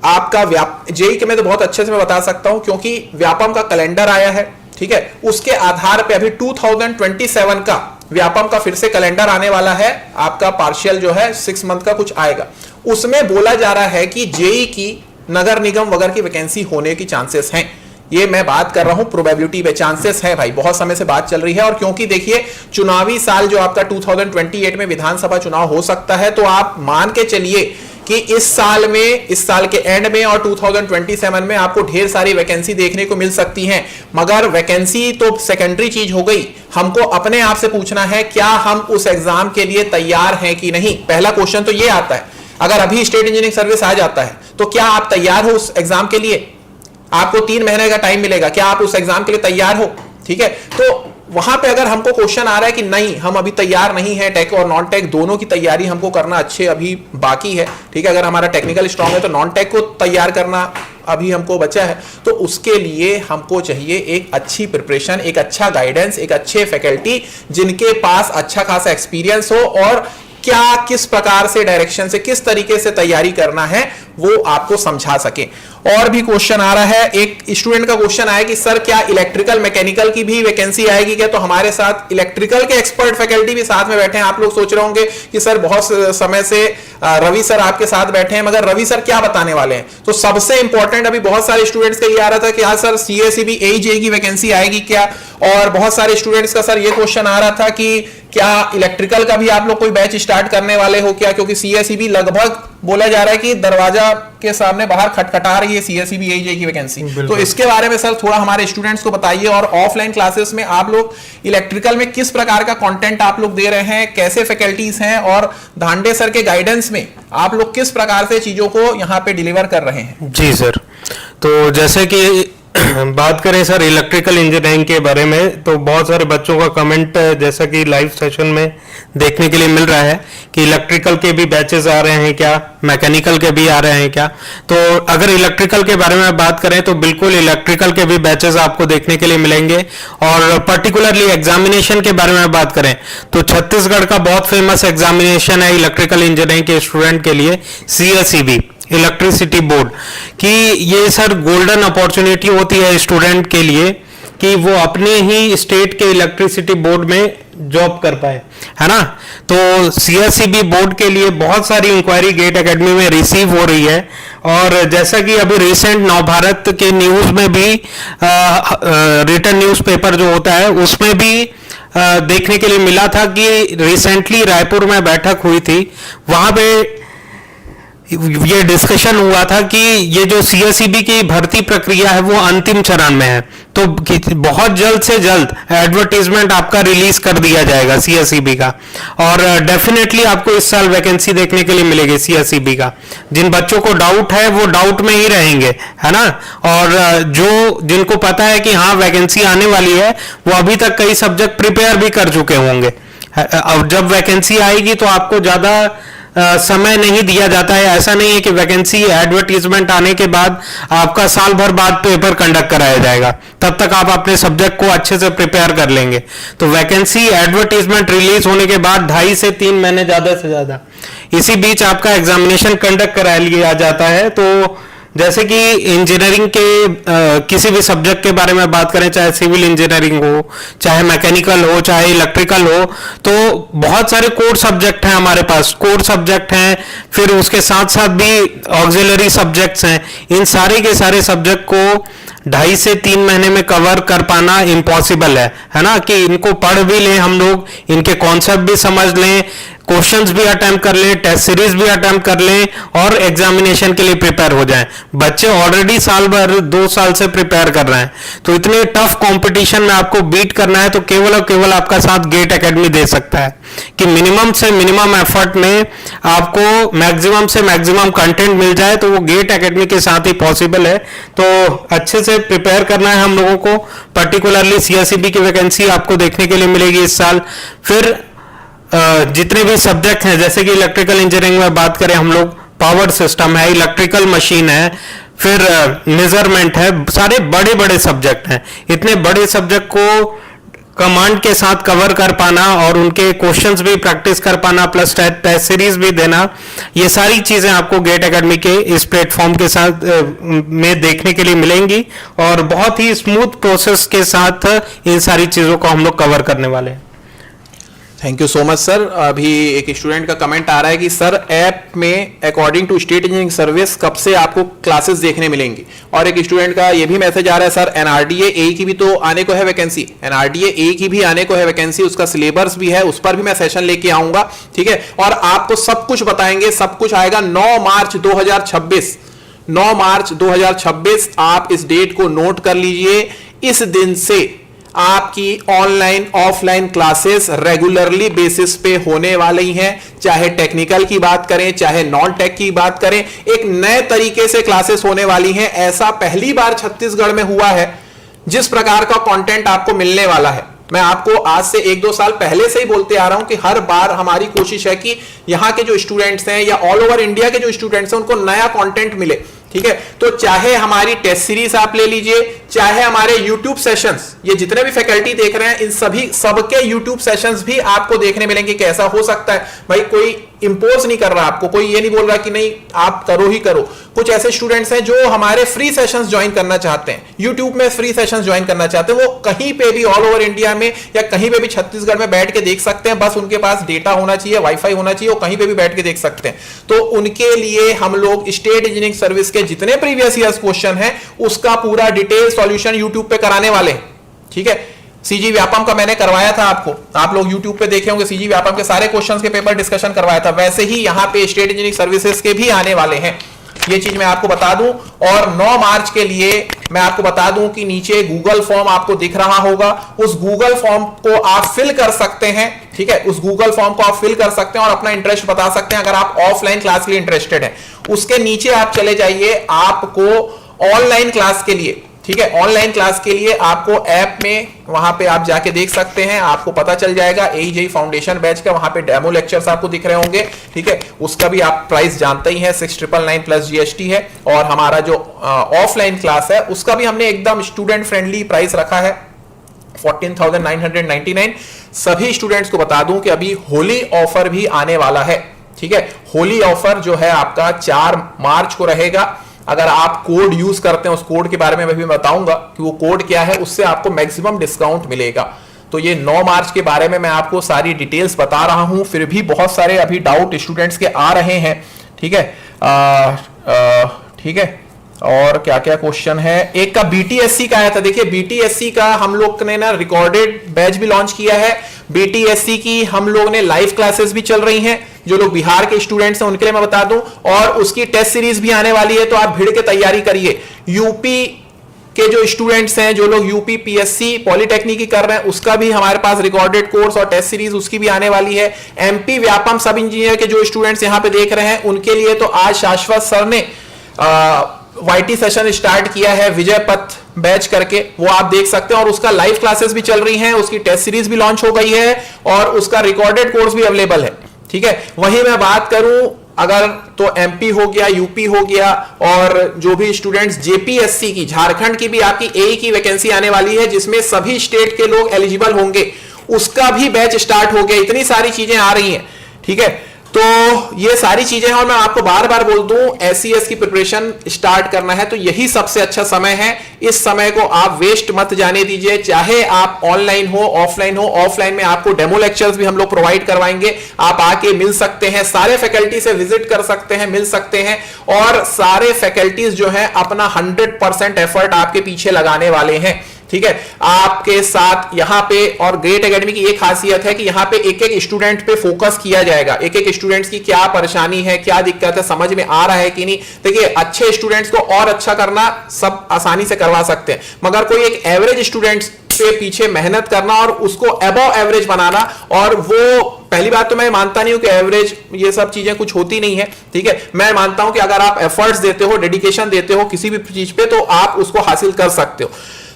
Speaker 1: आपका जेई के मैं तो बहुत अच्छे से मैं बता सकता हूं, क्योंकि व्यापम का कैलेंडर आया है, ठीक है। उसके आधार पे अभी 2027 का व्यापम का फिर से कैलेंडर आने वाला है, आपका पार्शियल जो है 6 मंथ का कुछ आएगा। उसमें बोला जा रहा है कि जेई की नगर निगम वगैरह की वैकेंसी होने की चांसेस हैं। ये मैं बात कर रहा हूं प्रोबेबिलिटी पे, चांसेस है भाई, बहुत समय से बात चल रही है। और क्योंकि देखिए चुनावी साल जो आपका 2028 में विधानसभा चुनाव हो सकता है, तो आप मान के चलिए कि इस साल में, इस साल के एंड में और 2027 में आपको ढेर सारी वैकेंसी देखने को मिल सकती हैं। मगर वैकेंसी तो सेकेंडरी चीज हो गई, हमको अपने आप से पूछना है क्या हम उस एग्जाम के लिए तैयार हैं कि नहीं। पहला क्वेश्चन तो ये आता है, अगर अभी स्टेट इंजीनियरिंग सर्विस आ जाता है तो क्या आप तैयार हो उस एग्जाम के लिए? आपको 3 महीने का टाइम मिलेगा, क्या आप उस एग्जाम के लिए तैयार हो? ठीक है, तो वहां पे अगर हमको क्वेश्चन आ रहा है कि नहीं हम अभी तैयार नहीं है, टेक और नॉन टेक दोनों की तैयारी हमको करना अच्छे अभी बाकी है, ठीक है। अगर हमारा टेक्निकल स्ट्रांग है तो नॉन टेक को तैयार करना अभी हमको बचा है। तो उसके लिए हमको चाहिए एक अच्छी प्रिपरेशन, एक अच्छा गाइडेंस, एक अच्छे फैकल्टी जिनके पास अच्छा खासा एक्सपीरियंस हो और क्या किस प्रकार से डायरेक्शन से किस तरीके से तैयारी करना है वो आपको समझा सके। और भी क्वेश्चन आ रहा है, एक स्टूडेंट का क्वेश्चन आया कि सर क्या इलेक्ट्रिकल मैकेनिकल की भी वैकेंसी आएगी क्या? तो हमारे साथ इलेक्ट्रिकल के एक्सपर्ट फैकल्टी भी साथ में बैठे हैं। आप लोग सोच रहे होंगे कि सर बहुत समय से रवि सर आपके साथ बैठे हैं, मगर रवि सर क्या बताने वाले हैं? तो सबसे इंपॉर्टेंट अभी बहुत सारे स्टूडेंट्स का ये आ रहा था कि हाँ सर सीएसईबी एईजे की वैकेंसी आएगी क्या, और बहुत सारे स्टूडेंट्स का सर ये क्वेश्चन आ रहा था कि क्या इलेक्ट्रिकल का भी आप लोग कोई बैच स्टार्ट करने वाले हो क्या, क्योंकि सीएसईबी लगभग बोला जा रहा है कि दरवाजा के सामने बाहर खटखटा रही है सीएसईबी एईजे की वैकेंसी। तो इसके बारे में सर थोड़ा हमारे स्टूडेंट्स को बताइए, और ऑफलाइन क्लासेस में आप लोग इलेक्ट्रिकल में किस प्रकार का कंटेंट आप लोग दे रहे हैं, कैसे फैकल्टीज हैं, और धांडे सर के गाइडेंस में आप लोग किस प्रकार से चीजों को यहाँ पे डिलीवर कर रहे हैं?
Speaker 8: जी सर, तो जैसे कि बात करें सर इलेक्ट्रिकल इंजीनियरिंग के बारे में, तो बहुत सारे बच्चों का कमेंट जैसा कि लाइव सेशन में देखने के लिए मिल रहा है कि इलेक्ट्रिकल के भी बैचेस आ रहे हैं क्या, मैकेनिकल के भी आ रहे हैं क्या। तो अगर इलेक्ट्रिकल के बारे में बात करें तो बिल्कुल इलेक्ट्रिकल के भी बैचेस आपको देखने के लिए मिलेंगे। और पर्टिकुलरली एग्जामिनेशन के बारे में बात करें तो छत्तीसगढ़ का बहुत फेमस एग्जामिनेशन है इलेक्ट्रिकल इंजीनियरिंग के स्टूडेंट के लिए, CSEB इलेक्ट्रिसिटी बोर्ड की। ये सर गोल्डन अपॉर्चुनिटी होती है स्टूडेंट के लिए कि वो अपने ही स्टेट के इलेक्ट्रिसिटी बोर्ड में जॉब कर पाए, है ना। तो CSEB बोर्ड के लिए बहुत सारी इंक्वायरी गेट एकेडमी में रिसीव हो रही है। और जैसा कि अभी रिसेंट नवभारत के न्यूज में भी रिटन न्यूज़पेपर जो होता है उसमें भी देखने के लिए मिला था कि रिसेंटली रायपुर में बैठक हुई थी, वहां पे ये डिस्कशन हुआ था कि ये जो CSEB की भर्ती प्रक्रिया है वो अंतिम चरण में है, तो बहुत जल्द से जल्द एडवर्टीजमेंट आपका रिलीज कर दिया जाएगा CSEB का, और डेफिनेटली आपको इस साल वैकेंसी देखने के लिए मिलेगी CSEB का। जिन बच्चों को डाउट है वो डाउट में ही रहेंगे, है ना। और जो जिनको पता है कि हाँ वैकेंसी आने वाली है वो अभी तक कई सब्जेक्ट प्रिपेयर भी कर चुके होंगे। अब जब वैकेंसी आएगी तो आपको ज्यादा समय नहीं दिया जाता है। ऐसा नहीं है कि वैकेंसी एडवर्टीजमेंट आने के बाद आपका साल भर बाद पेपर कंडक्ट कराया जाएगा, तब तक आप अपने सब्जेक्ट को अच्छे से प्रिपेयर कर लेंगे। तो वैकेंसी एडवर्टीजमेंट रिलीज होने के बाद 2.5 से 3 महीने ज्यादा से ज्यादा इसी बीच आपका एग्जामिनेशन कंडक्ट करा लिया जाता है। तो जैसे कि इंजीनियरिंग के किसी भी सब्जेक्ट के बारे में बात करें, चाहे सिविल इंजीनियरिंग हो, चाहे मैकेनिकल हो, चाहे इलेक्ट्रिकल हो, तो बहुत सारे कोर सब्जेक्ट हैं हमारे पास, कोर सब्जेक्ट हैं, फिर उसके साथ साथ भी ऑक्सिलरी सब्जेक्ट्स हैं। इन सारे के सारे सब्जेक्ट को 2.5 से 3 महीने में कवर कर पाना इम्पॉसिबल है ना। कि इनको पढ़ भी लें हम लोग, इनके कॉन्सेप्ट भी समझ लें, क्वेश्चंस भी अटेम्प्ट कर लें, टेस्ट सीरीज भी अटेम्प्ट कर लें और एग्जामिनेशन के लिए प्रिपेयर हो जाएं। बच्चे ऑलरेडी साल भर 2 साल से प्रिपेयर कर रहे हैं, तो इतने टफ कंपटीशन में आपको बीट करना है तो केवल और केवल आपका साथ गेट एकेडमी दे सकता है कि मिनिमम से मिनिमम एफर्ट में आपको मैक्सिमम से मैक्सिमम कंटेंट मिल जाए, तो वो गेट एकेडमी के साथ ही पॉसिबल है। तो अच्छे से प्रिपेयर करना है हम लोगों को। पर्टिकुलरली CSEB की वैकेंसी आपको देखने के लिए मिलेगी इस साल। फिर जितने भी सब्जेक्ट हैं, जैसे कि इलेक्ट्रिकल इंजीनियरिंग में बात करें हम लोग, पावर सिस्टम है, इलेक्ट्रिकल मशीन है, फिर मेजरमेंट है, सारे बड़े बड़े सब्जेक्ट हैं। इतने बड़े सब्जेक्ट को कमांड के साथ कवर कर पाना और उनके क्वेश्चंस भी प्रैक्टिस कर पाना, प्लस टेस्ट सीरीज भी देना, ये सारी चीजें आपको गेट एकेडमी के इस प्लेटफॉर्म के साथ में देखने के लिए मिलेंगी, और बहुत ही स्मूथ प्रोसेस के साथ इन सारी चीजों को हम लोग कवर करने वाले हैं।
Speaker 1: Thank you so much sir. अभी एक स्टूडेंट का कमेंट आ रहा है कि सर ऐप में according to state engineering service कब से आपको क्लासेस देखने मिलेंगी, और एक स्टूडेंट का ये भी मैसेज आ रहा है सर NRDA AE की भी तो आने को है वैकेंसी, NRDA AE की भी आने को है वैकेंसी, उसका सिलेबस भी है, उस पर भी मैं सेशन लेके आऊंगा, ठीक है, और आपको सब कुछ बताएंगे। सब कुछ आएगा 9 मार्च 2026, 9 मार्च 2026। आप इस डेट को नोट कर लीजिए। इस दिन से आपकी online offline classes regularly basis पे होने वाली हैं। चाहे टेक्निकल की बात करें, चाहे नॉन टेक की बात करें, एक नए तरीके से क्लासेस होने वाली हैं। ऐसा पहली बार छत्तीसगढ़ में हुआ है जिस प्रकार का कंटेंट आपको मिलने वाला है। मैं आपको आज से 1-2 साल पहले से ही बोलते आ रहा हूं कि हर बार हमारी कोशिश है कि यहां के जो स्टूडेंट्स हैं या ऑल ओवर इंडिया के जो स्टूडेंट्स हैं उनको नया कंटेंट मिले, ठीक है। तो चाहे हमारी टेस्ट सीरीज आप ले लीजिए, चाहे हमारे YouTube सेशंस, ये जितने भी फैकल्टी देख रहे हैं इन सभी सबके YouTube सेशंस भी आपको देखने मिलेंगे कि ऐसा हो सकता है। भाई कोई इंपोज नहीं कर रहा आपको, कोई ये नहीं बोल रहा कि नहीं आप करो ही करो। कुछ ऐसे स्टूडेंट्स हैं जो हमारे फ्री सेशंस ज्वाइन करना चाहते हैं, YouTube में फ्री सेशंस ज्वाइन करना चाहते हैं, वो कहीं पे भी ऑल ओवर इंडिया में या कहीं पे भी छत्तीसगढ़ में बैठ के देख सकते हैं, बस उनके पास डेटा होना चाहिए, वाईफाई होना चाहिए, वो कहीं पे भी बैठ के देख सकते हैं। तो उनके लिए हम लोग स्टेट इंजीनियरिंग सर्विस के जितने प्रीवियस ईयर्स क्वेश्चन है उसका पूरा डिटेल सॉल्यूशन यूट्यूब पे कराने वाले हैं, ठीक है। सीजी व्यापम का मैंने करवाया था आपको, आप लोग YouTube पे देखे होंगे, सीजी व्यापम के सारे क्वेश्चंस के पेपर डिस्कशन करवाया था, वैसे ही यहाँ पे स्टेट इंजीनियरिंग सर्विसेज के भी आने वाले हैं, ये चीज मैं आपको बता दूं। और 9 मार्च के लिए मैं आपको बता दूं कि नीचे गूगल फॉर्म आपको दिख रहा होगा, उस गूगल फॉर्म को आप फिल कर सकते हैं, ठीक है। उस गूगल फॉर्म को आप फिल कर सकते हैं और अपना इंटरेस्ट बता सकते हैं अगर आप ऑफलाइन क्लास के लिए इंटरेस्टेड हैं। उसके नीचे आप चले जाइए, आपको ऑनलाइन क्लास के लिए, ठीक है, ऑनलाइन क्लास के लिए आपको ऐप में वहां पे आप जाके देख सकते हैं, आपको पता चल जाएगा। AEJEE फाउंडेशन बैच का वहां पे डेमो लेक्चर्स आपको दिख रहे होंगे, ठीक है। उसका भी आप प्राइस जानते ही हैं, 6,999 प्लस GST है। और हमारा जो ऑफलाइन क्लास है उसका भी हमने एकदम स्टूडेंट फ्रेंडली प्राइस रखा है, 14,999। सभी स्टूडेंट्स को बता दूं कि अभी होली ऑफर भी आने वाला है, ठीक है। होली ऑफर जो है आपका 4 मार्च को रहेगा। अगर आप कोड यूज करते हैं, उस कोड के बारे में मैं भी बताऊंगा कि वो कोड क्या है, उससे आपको मैक्सिमम डिस्काउंट मिलेगा। तो ये 9 मार्च के बारे में मैं आपको सारी डिटेल्स बता रहा हूं, फिर भी बहुत सारे अभी डाउट स्टूडेंट्स के आ रहे हैं, ठीक है। ठीक है, और क्या क्या क्वेश्चन है। एक का BTSC का आया था, देखिए BTSC का हम लोग ने ना रिकॉर्डेड बैच भी लॉन्च किया है। BTSC की हम लोग ने लाइव क्लासेस भी चल रही हैं, जो लोग बिहार के स्टूडेंट्स हैं उनके लिए मैं बता दूं, और उसकी टेस्ट सीरीज भी आने वाली है, तो आप भिड़ के तैयारी करिए। यूपी के जो स्टूडेंट्स हैं, जो लोग यूपी PSC पॉलिटेक्निक की कर रहे हैं, उसका भी हमारे पास रिकॉर्डेड कोर्स और टेस्ट सीरीज उसकी भी आने वाली है। MP व्यापम सब इंजीनियर के जो स्टूडेंट्स यहां पे देख रहे हैं उनके लिए तो आज शाश्वत सर ने YT सेशन स्टार्ट किया है विजय पथ बैच करके, वो आप देख सकते हैं, और उसका लाइव क्लासेस भी चल रही हैं, उसकी टेस्ट सीरीज भी लॉन्च हो गई है और उसका रिकॉर्डेड कोर्स भी अवेलेबल है, ठीक है। वहीं मैं बात करूं अगर तो MP हो गया, UP हो गया, और जो भी स्टूडेंट्स JPSC की, झारखंड की भी आपकी AE की वैकेंसी आने वाली है जिसमें सभी स्टेट के लोग एलिजिबल होंगे, उसका भी बैच स्टार्ट हो गया। इतनी सारी चीजें आ रही हैं, ठीक है। तो ये सारी चीजें हैं, और मैं आपको बार बार बोल दूं SES की प्रिपरेशन स्टार्ट करना है तो यही सबसे अच्छा समय है। इस समय को आप वेस्ट मत जाने दीजिए, चाहे आप ऑनलाइन हो ऑफलाइन हो। ऑफलाइन में आपको डेमो लेक्चर्स भी हम लोग प्रोवाइड करवाएंगे, आप आके मिल सकते हैं, सारे फैकल्टी से विजिट कर सकते हैं, मिल सकते हैं, और सारे फैकल्टीज जो है अपना 100% एफर्ट आपके पीछे लगाने वाले हैं, ठीक है, आपके साथ यहाँ पे। और ग्रेट एकेडमी की एक खासियत है कि यहाँ पे एक एक स्टूडेंट पे फोकस किया जाएगा, एक एक स्टूडेंट्स की क्या परेशानी है, क्या दिक्कत है, समझ में आ रहा है कि नहीं। देखिए अच्छे स्टूडेंट्स को और अच्छा करना सब आसानी से करवा सकते हैं, मगर कोई एक एवरेज स्टूडेंट्स पे पीछे मेहनत करना और उसको अबव एवरेज बनाना, और वो पहली बात तो मैं मानता नहीं हूं कि एवरेज ये सब चीजें कुछ होती नहीं है, ठीक है। मैं मानता हूं कि अगर आप एफर्ट्स देते हो, डेडिकेशन देते हो किसी भी चीज पे, तो आप उसको हासिल कर सकते हो।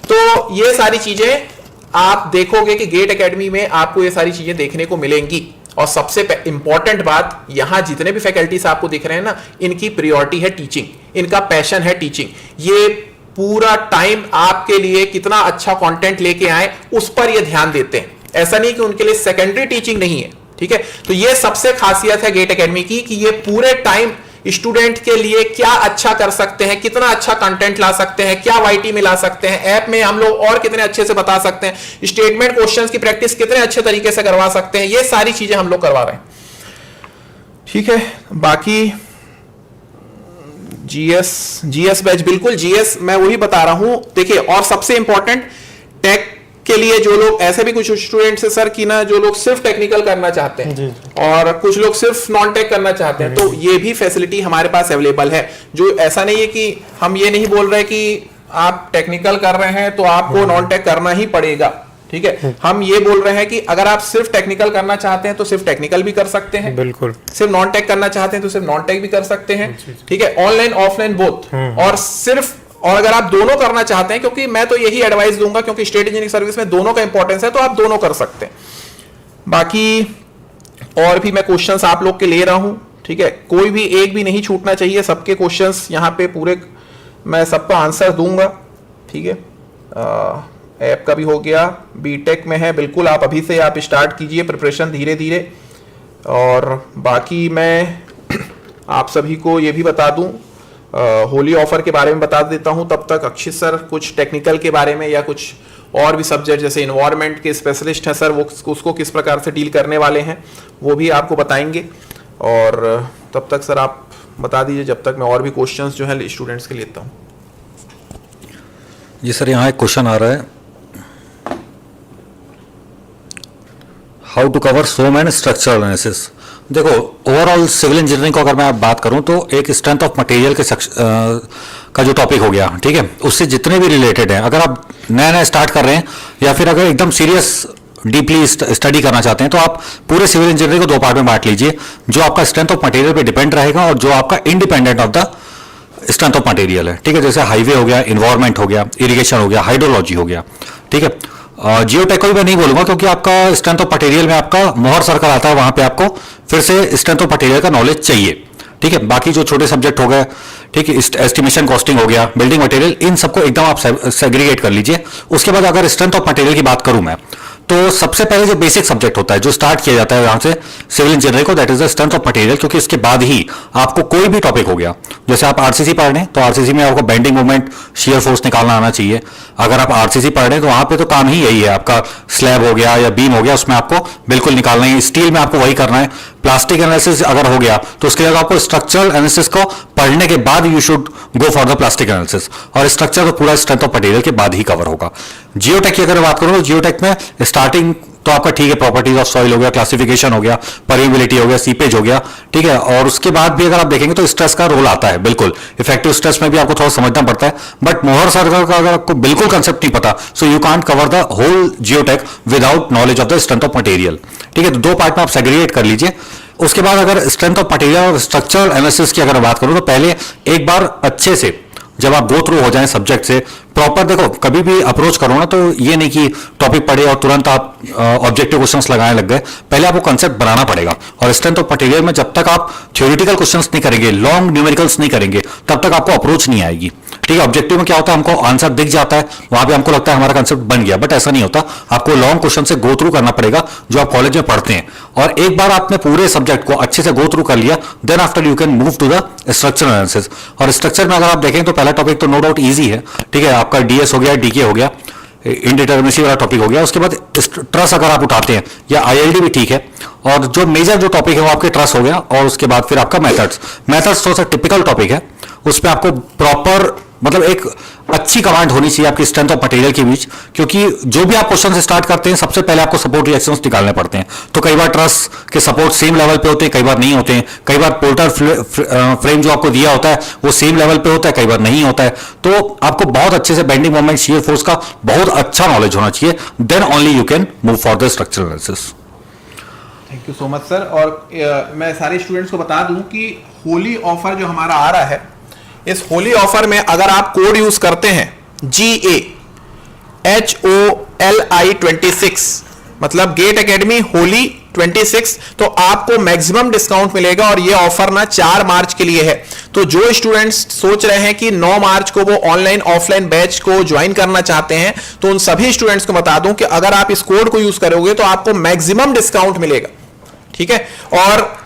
Speaker 1: तो ये सारी चीजें आप देखोगे कि गेट एकेडमी में आपको ये सारी चीजें देखने को मिलेंगी। और सबसे इंपॉर्टेंट बात, यहां जितने भी फैकल्टीज आपको दिख रहे हैं ना, इनकी प्रायोरिटी है टीचिंग, इनका पैशन है टीचिंग। ये पूरा टाइम आपके लिए कितना अच्छा कंटेंट लेके आए उस पर ये ध्यान देते हैं, ऐसा नहीं कि उनके लिए सेकेंडरी टीचिंग नहीं है, ठीक है। तो ये सबसे खासियत है गेट एकेडमी की कि ये पूरे टाइम स्टूडेंट के लिए क्या अच्छा कर सकते हैं, कितना अच्छा कंटेंट ला सकते हैं, क्या YT में ला सकते हैं, ऐप में हम लोग और कितने अच्छे से बता सकते हैं, स्टेटमेंट क्वेश्चंस की प्रैक्टिस कितने अच्छे तरीके से करवा सकते हैं, ये सारी चीजें हम लोग करवा रहे हैं, ठीक है। बाकी GS बैच, बिल्कुल GS मैं वही बता रहा हूं। देखिए, और सबसे इंपॉर्टेंट टेक के लिए जो लोग, ऐसे भी कुछ स्टूडेंट्स है सर कि ना जो लोग सिर्फ टेक्निकल करना चाहते हैं और कुछ लोग सिर्फ नॉन टेक करना चाहते हैं, तो ये भी फैसिलिटी हमारे पास अवेलेबल है। जो ऐसा नहीं है कि हम ये नहीं बोल रहे कि आप टेक्निकल कर रहे हैं तो आपको नॉन टेक करना ही पड़ेगा, ठीक है। हम ये बोल रहे हैं कि अगर आप सिर्फ टेक्निकल करना चाहते हैं तो सिर्फ टेक्निकल भी कर सकते हैं,
Speaker 8: बिल्कुल।
Speaker 1: सिर्फ नॉन टेक करना चाहते हैं तो सिर्फ नॉन टेक भी कर सकते हैं, ठीक है। Online offline both. और सिर्फ और अगर आप दोनों करना चाहते हैं, क्योंकि मैं तो यही एडवाइस दूंगा क्योंकि स्टेट इंजीनियरिंग सर्विस में दोनों का इंपॉर्टेंस है, तो आप दोनों कर सकते हैं। बाकी और भी मैं क्वेश्चंस आप लोग के ले रहा हूं, ठीक है, कोई भी एक भी नहीं छूटना चाहिए, सबके क्वेश्चंस यहां पे पूरे मैं सबका आंसर दूंगा, ठीक है। ऐप का भी हो गया, बीटेक में है, बिल्कुल आप अभी से आप स्टार्ट कीजिए प्रिपरेशन धीरे धीरे। और बाकी मैं आप सभी को ये भी बता दूं, होली ऑफर के बारे में बता देता हूं, तब तक अक्षित सर कुछ टेक्निकल के बारे में या कुछ और भी सब्जेक्ट जैसे इन्वायरमेंट के स्पेशलिस्ट हैं सर, वो उसको किस प्रकार से डील करने वाले हैं वो भी आपको बताएंगे। और तब तक सर आप बता दीजिए, जब तक मैं और भी क्वेश्चंस जो है स्टूडेंट्स के लेता हूँ।
Speaker 7: जी सर, यहाँ एक क्वेश्चन आ रहा है, how to cover SOM and structural analysis. देखो, ओवरऑल सिविल इंजीनियरिंग को अगर मैं बात करूं तो एक स्ट्रेंथ ऑफ मटेरियल के का जो टॉपिक हो गया, ठीक है, उससे जितने भी रिलेटेड हैं, अगर आप नया नया स्टार्ट कर रहे हैं या फिर अगर एकदम सीरियस डीपली स्टडी करना चाहते हैं तो आप पूरे सिविल इंजीनियरिंग को दो पार्ट में बांट लीजिए, जो आपका स्ट्रेंथ ऑफ मटेरियल पे डिपेंड रहेगा और जो आपका independent of the strength of material है, ठीक है। जैसे हाईवे हो गया, इन्वायरमेंट हो गया, इरिगेशन हो गया, हाइड्रोलॉजी हो गया, ठीक है। जियोटेक को भी मैं नहीं बोलूंगा क्योंकि आपका स्ट्रेंथ ऑफ मटेरियल में आपका मोहर सर्कल आता है, वहां पे आपको फिर से स्ट्रेंथ ऑफ मटेरियल का नॉलेज चाहिए, ठीक है। बाकी जो छोटे सब्जेक्ट हो गए, ठीक है, एस्टिमेशन कॉस्टिंग हो गया, बिल्डिंग मटेरियल, इन सबको एकदम आप सेग्रीगेट कर लीजिए। उसके बाद अगर स्ट्रेंथ ऑफ मटेरियल की बात करूं मैं, तो सबसे पहले जो बेसिक सब्जेक्ट होता है जो स्टार्ट किया जाता है यहां से सिविल इंजीनियरिंग को, that is the strength of material, क्योंकि इसके बाद ही आपको कोई भी टॉपिक हो गया, जैसे आप आरसीसी पढ़ रहे हैं तो आरसीसी में आपको बेंडिंग मोमेंट, शियर फोर्स निकालना आना चाहिए। अगर आप आरसीसी पढ़ रहे हैं तो वहां पे तो काम ही यही है, आपका स्लैब हो गया या बीम हो गया, उसमें आपको बिल्कुल निकालना है। स्टील में आपको वही करना है। प्लास्टिक एनालिसिस अगर हो गया तो उसके लिए आपको स्ट्रक्चरल एनालिसिस को पढ़ने के बाद you should go for the plastic analysis, और स्ट्रक्चर तो पूरा स्ट्रेंथ ऑफ मटेरियल के बाद ही कवर होगा। जियोटेक की अगर बात करूं तो जियोटेक में स्टार्टिंग तो आपका ठीक है, प्रॉपर्टीज ऑफ सॉइल हो गया, क्लासिफिकेशन हो गया, परमेबिलिटी हो गया, सीपेज हो गया, ठीक है। और उसके बाद भी अगर आप देखेंगे तो स्ट्रेस का रोल आता है, बिल्कुल इफेक्टिव स्ट्रेस में भी आपको थोड़ा समझना पड़ता है। बट मोहर सर्कल का अगर आपको बिल्कुल कंसेप्ट नहीं पता, so you can't cover the whole geotech without knowledge of the strength of material, ठीक है। तो दो पार्ट में आप सेग्रीगेट कर लीजिए। उसके बाद अगर स्ट्रेंथ ऑफ मटेरियल और स्ट्रक्चरल एनालिसिस की अगर बात करूं तो पहले एक बार अच्छे से जब आप गो थ्रू हो जाएं सब्जेक्ट से प्रॉपर, देखो कभी भी अप्रोच करो ना तो ये नहीं कि टॉपिक पढ़े और तुरंत आप ऑब्जेक्टिव क्वेश्चंस लगाने लग गए, पहले आपको कंसेप्ट बनाना पड़ेगा। और स्ट्रेंथ ऑफ मटेरियल में जब तक आप थ्योरेटिकल क्वेश्चंस नहीं करेंगे, लॉन्ग न्यूमेरिकल्स नहीं करेंगे, तब तक आपको अप्रोच नहीं आएगी, ठीक है। ऑब्जेक्टिव में क्या होता है, हमको आंसर दिख जाता है, वहां पे हमको लगता है हमारा कंसेप्ट बन गया, बट ऐसा नहीं होता। आपको लॉन्ग क्वेश्चन से गो थ्रू करना पड़ेगा जो आप कॉलेज में पढ़ते हैं। और एक बार आपने पूरे सब्जेक्ट को अच्छे से गो थ्रू कर लिया, then after you can move to the structure analysis. और स्ट्रक्चर में अगर आप देखें तो पहला टॉपिक तो नो डाउट ईजी है, ठीक है, आपका डीएस हो गया, डीके हो गया, इनडिटर्मिनेसी वाला टॉपिक हो गया। उसके बाद ट्रस अगर आप उठाते हैं या आईएलडी भी ठीक है। और जो मेजर जो टॉपिक है वो आपके ट्रस हो गया। और उसके बाद फिर आपका मेथड्स थोड़ा सा टिपिकल टॉपिक है, उसमें आपको प्रॉपर मतलब एक अच्छी कमांड होनी चाहिए आपकी स्ट्रेंथ ऑफ मटेरियल के बीच, क्योंकि जो भी आप क्वेश्चन से स्टार्ट करते हैं सबसे पहले आपको सपोर्ट रिएक्शंस निकालने पड़ते हैं। तो कई बार ट्रस के सपोर्ट सेम लेवल पे होते हैं, कई बार नहीं होते हैं। कई बार पोर्टर फ्रेम जो आपको दिया होता है वो सेम लेवल पे होता है, कई बार नहीं होता है। तो आपको बहुत अच्छे से बेंडिंग मोमेंट, शियर फोर्स का बहुत अच्छा नॉलेज होना चाहिए, then only you can move for the structural analysis.
Speaker 1: Thank you so much sir. और मैं सारे स्टूडेंट्स को बता दूं कि होली ऑफर जो हमारा आ रहा है, इस होली ऑफर में अगर आप कोड यूज करते हैं GAHOLI26 मतलब गेट एकेडमी होली 26, तो आपको मैक्सिमम डिस्काउंट मिलेगा। और ये ऑफर ना 4 मार्च के लिए है। तो जो स्टूडेंट्स सोच रहे हैं कि 9 मार्च को वो ऑनलाइन ऑफलाइन बैच को ज्वाइन करना चाहते हैं, तो उन सभी स्टूडेंट्स को बता दूं कि अगर आप इस कोड को यूज करोगे तो आपको मैक्सिमम डिस्काउंट मिलेगा, ठीक है। और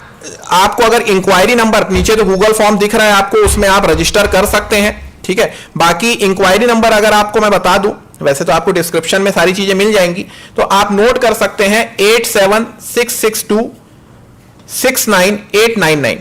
Speaker 1: आपको अगर इंक्वायरी नंबर नीचे तो गूगल फॉर्म दिख रहा है आपको, उसमें आप रजिस्टर कर सकते हैं, ठीक है। बाकी इंक्वायरी नंबर अगर आपको मैं बता दूं, वैसे तो आपको डिस्क्रिप्शन में सारी चीजें मिल जाएंगी, तो आप नोट कर सकते हैं 8766269899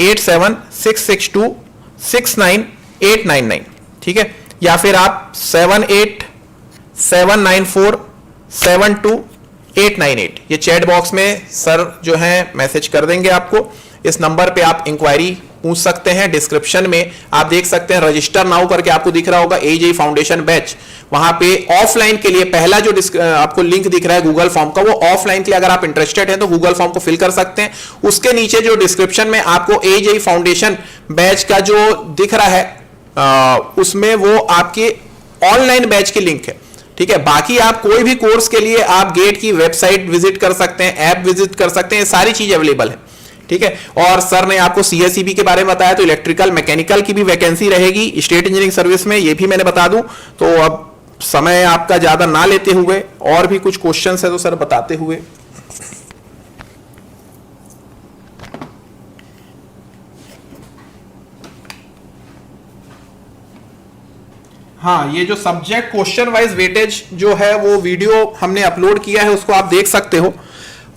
Speaker 1: 8766269899, ठीक है। या फिर आप 7879472898 ये चैट बॉक्स में सर जो है मैसेज कर देंगे आपको। इस नंबर पे आप इंक्वायरी पूछ सकते हैं। डिस्क्रिप्शन में आप देख सकते हैं रजिस्टर नाउ करके आपको दिख रहा होगा AJE फाउंडेशन बैच। वहां पे ऑफलाइन के लिए पहला जो आपको लिंक दिख रहा है गूगल फॉर्म का, वो ऑफलाइन के लिए अगर आप इंटरेस्टेड हैं तो गूगल फॉर्म को फिल कर सकते हैं। उसके नीचे जो डिस्क्रिप्शन में आपको AJE फाउंडेशन बैच का जो दिख रहा है उसमें वो आपके ऑनलाइन बैच की लिंक है। ठीक है, बाकी आप कोई भी कोर्स के लिए आप गेट की वेबसाइट विजिट कर सकते हैं, ऐप विजिट कर सकते हैं, ये सारी चीज अवेलेबल है। ठीक है, और सर ने आपको सीएसईबी के बारे में बताया, तो इलेक्ट्रिकल मैकेनिकल की भी वैकेंसी रहेगी स्टेट इंजीनियरिंग सर्विस में, ये भी मैंने बता दूं। तो अब समय आपका ज्यादा ना लेते हुए और भी कुछ क्वेश्चंस है तो सर बताते हुए। हाँ, ये जो सब्जेक्ट क्वेश्चन वाइज वेटेज जो है वो वीडियो हमने अपलोड किया है, उसको आप देख सकते हो।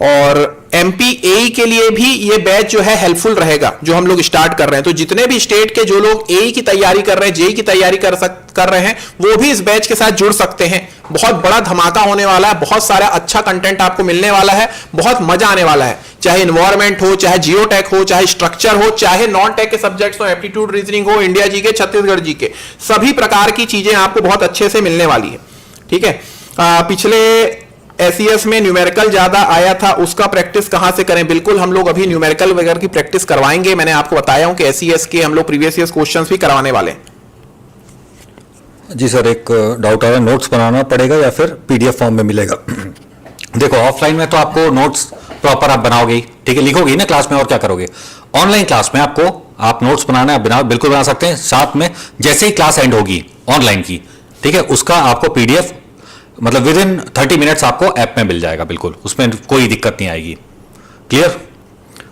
Speaker 1: और एमपीएई के लिए भी ये बैच जो है हेल्पफुल रहेगा जो हम लोग स्टार्ट कर रहे हैं। तो जितने भी स्टेट के जो लोग एई की तैयारी कर रहे हैं, जेई की तैयारी कर रहे हैं, वो भी इस बैच के साथ जुड़ सकते हैं। बहुत बड़ा धमाका होने वाला है, बहुत सारा अच्छा कंटेंट आपको मिलने वाला है, बहुत मजा आने वाला है। चाहे इन्वायरमेंट हो, चाहे जियोटेक हो, चाहे स्ट्रक्चर हो, चाहे नॉन टेक के सब्जेक्ट्स हो, एप्टीट्यूड रीजनिंग हो, इंडिया जी के, छत्तीसगढ़ जी के, सभी प्रकार की चीजें आपको बहुत अच्छे से मिलने वाली है। ठीक है, पिछले एसईएस में न्यूमेरिकल ज्यादा आया था, उसका प्रैक्टिस कहां से करें? बिल्कुल हम लोग अभी न्यूमेरिकल वगैरह की प्रैक्टिस करवाएंगे। मैंने आपको बताया हूं कि एसईएस के हम लोग प्रीवियस ईयर क्वेश्चंस भी करवाने वाले हैं।
Speaker 7: जी सर, एक डाउट आ रहा है, नोट्स बनाना पड़ेगा या फिर पीडीएफ फॉर्म में मिलेगा? देखो, ऑफलाइन में तो आपको नोट्स प्रॉपर आप बनाओगे ही, ठीक है, लिखोगे ही ना क्लास में, और क्या करोगे? ऑनलाइन क्लास में आपको आप नोट्स बनाना है, बिल्कुल बना सकते हैं। साथ में जैसे ही क्लास एंड होगी ऑनलाइन की, ठीक है, उसका आपको पीडीएफ मतलब विद इन 30 मिनट्स आपको ऐप में मिल जाएगा, बिल्कुल, उसमें कोई दिक्कत नहीं आएगी। क्लियर?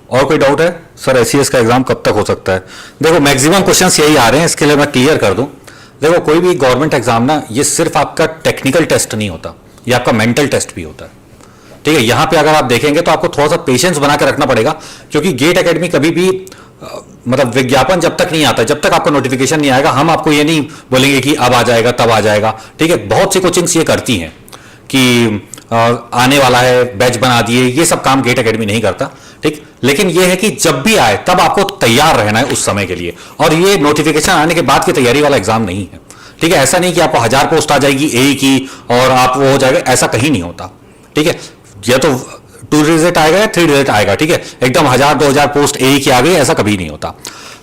Speaker 7: और कोई डाउट है सर? एसईएस का एग्जाम कब तक हो सकता है? देखो, मैक्सिमम क्वेश्चंस यही आ रहे हैं, इसके लिए मैं क्लियर कर दूं। देखो, कोई भी गवर्नमेंट एग्जाम ना, ये सिर्फ आपका टेक्निकल टेस्ट नहीं होता, ये आपका मेंटल टेस्ट भी होता है। ठीक है, यहां पे अगर आप देखेंगे तो आपको थोड़ा सा पेशेंस बना के रखना पड़ेगा, क्योंकि गेट एकेडमी कभी भी मतलब विज्ञापन जब तक नहीं आता, जब तक आपको नोटिफिकेशन नहीं आएगा, हम आपको ये नहीं बोलेंगे कि अब आ जाएगा तब आ जाएगा। ठीक है, बहुत सी कोचिंग्स ये करती हैं कि आने वाला है, बैच बना दिए, ये सब काम गेट एकेडमी नहीं करता। ठीक, लेकिन ये है कि जब भी आए तब आपको तैयार रहना है उस समय के लिए, और ये नोटिफिकेशन आने के बाद की तैयारी वाला एग्जाम नहीं है। ठीक है, ऐसा नहीं कि आपको 1000 पोस्ट आ जाएगी एई की और आप वो हो जाएगा, ऐसा कहीं नहीं होता। ठीक है, या तो 2 डिजिट आएगा या 3 डिजिट आएगा। ठीक है, एकदम 1000-2000 पोस्ट एई की आ गई, ऐसा कभी नहीं होता।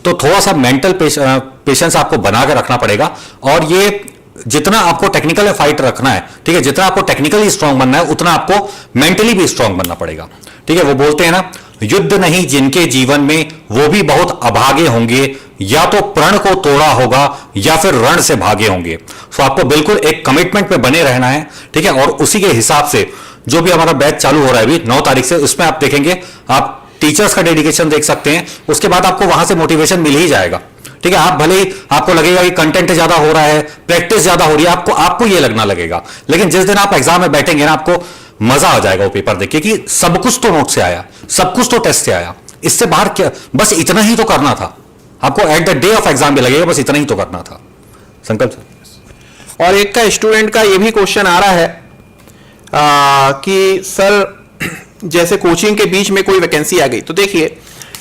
Speaker 7: तो थोड़ा सा मेंटल पेशेंस आपको बना के रखना पड़ेगा, और ये जितना आपको टेक्निकल फाइट रखना है, ठीक है, जितना आपको टेक्निकली स्ट्रांग बनना है, उतना आपको मेंटली भी स्ट्रांग बनना पड़ेगा। ठीक है, वो बोलते हैं ना, युद्ध नहीं जिनके जीवन में, वो भी बहुत अभागे होंगे, या तो प्रण को तोड़ा होगा या फिर रण से भागे होंगे। सो आपको बिल्कुल एक कमिटमेंट पे बने रहना है। ठीक है, और उसी के हिसाब से जो भी हमारा बैच चालू हो रहा है अभी 9 तारीख से, उसमें आप देखेंगे, आप टीचर्स का डेडिकेशन देख सकते हैं, उसके बाद आपको वहां से मोटिवेशन मिल ही जाएगा। ठीक है, आप भले ही आपको लगेगा कि कंटेंट ज्यादा हो रहा है, प्रैक्टिस ज्यादा हो रही है, आपको ये लगना लगेगा, लेकिन जिस दिन आप एग्जाम में बैठेंगे ना, आपको मजा आ जाएगा वो पेपर देख के कि सब कुछ तो नोट से आया, सब कुछ तो टेस्ट से आया, इससे बाहर क्या, बस इतना ही तो करना था। आपको at the day of exam भी लगेगा बस इतना ही तो करना था। संकल्प सर।
Speaker 1: और एक का स्टूडेंट का ये भी क्वेश्चन आ रहा है कि सर जैसे कोचिंग के बीच में कोई वैकेंसी आ गई, तो देखिए,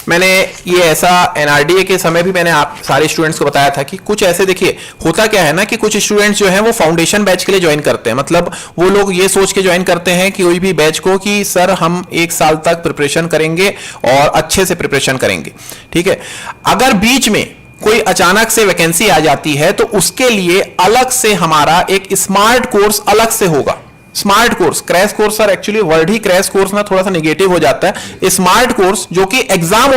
Speaker 1: मैंने ये ऐसा एनआरडीए के समय भी मैंने आप सारे स्टूडेंट्स को बताया था कि कुछ ऐसे, देखिए होता क्या है ना कि कुछ स्टूडेंट्स जो हैं वो फाउंडेशन बैच के लिए ज्वाइन करते हैं, मतलब वो लोग ये सोच के ज्वाइन करते हैं कि कोई भी बैच को कि सर हम 1 साल तक प्रिपरेशन करेंगे और अच्छे से प्रिपरेशन करेंगे। ठीक है, अगर बीच में कोई अचानक से वैकेंसी आ जाती है तो उसके लिए अलग से हमारा एक स्मार्ट कोर्स अलग से होगा। Smart course, crash course sir actually word ही क्रैश कोर्स ना थोड़ा सा नेगेटिव हो जाता है। स्मार्ट कोर्स जो कि एग्जाम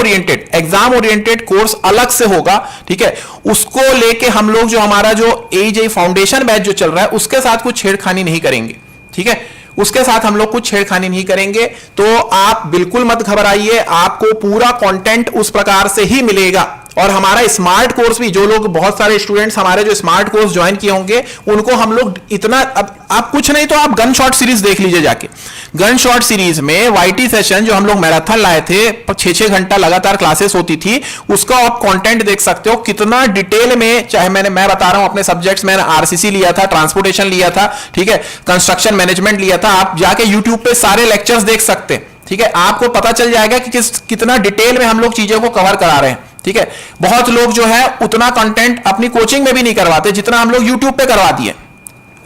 Speaker 1: ओरिएंटेड कोर्स अलग से होगा। ठीक है, उसको लेके हम लोग जो हमारा जो एजे फाउंडेशन बैच जो चल रहा है उसके साथ कुछ छेड़खानी नहीं करेंगे। ठीक है, उसके साथ हम लोग कुछ छेड़खानी नहीं करेंगे, तो आप बिल्कुल मत घबराइए, आपको पूरा कंटेंट उस प्रकार से ही मिलेगा। और हमारा स्मार्ट कोर्स भी, जो लोग बहुत सारे स्टूडेंट्स हमारे जो स्मार्ट कोर्स ज्वाइन किए होंगे उनको हम लोग इतना, अब आप कुछ नहीं तो आप गन शॉट सीरीज देख लीजिए जाके। गन शॉट सीरीज में वाईटी सेशन जो हम लोग मैराथन लाए थे, 6-6 घंटा लगातार क्लासेस होती थी, उसका आप कंटेंट देख सकते हो कितना डिटेल में। चाहे मैं बता रहा हूं अपने सब्जेक्ट्स, मैंने आरसीसी लिया था, ट्रांसपोर्टेशन लिया था, ठीक है, कंस्ट्रक्शन मैनेजमेंट लिया था, आप जाके यूट्यूब पे सारे लेक्चर्स देख सकते हैं। ठीक है, आपको पता चल जाएगा कि कितना डिटेल में हम लोग चीजों को कवर करा रहे हैं। ठीक है, बहुत लोग जो है उतना कंटेंट अपनी कोचिंग में भी नहीं करवाते जितना हम लोग यूट्यूब पे करवा दिए।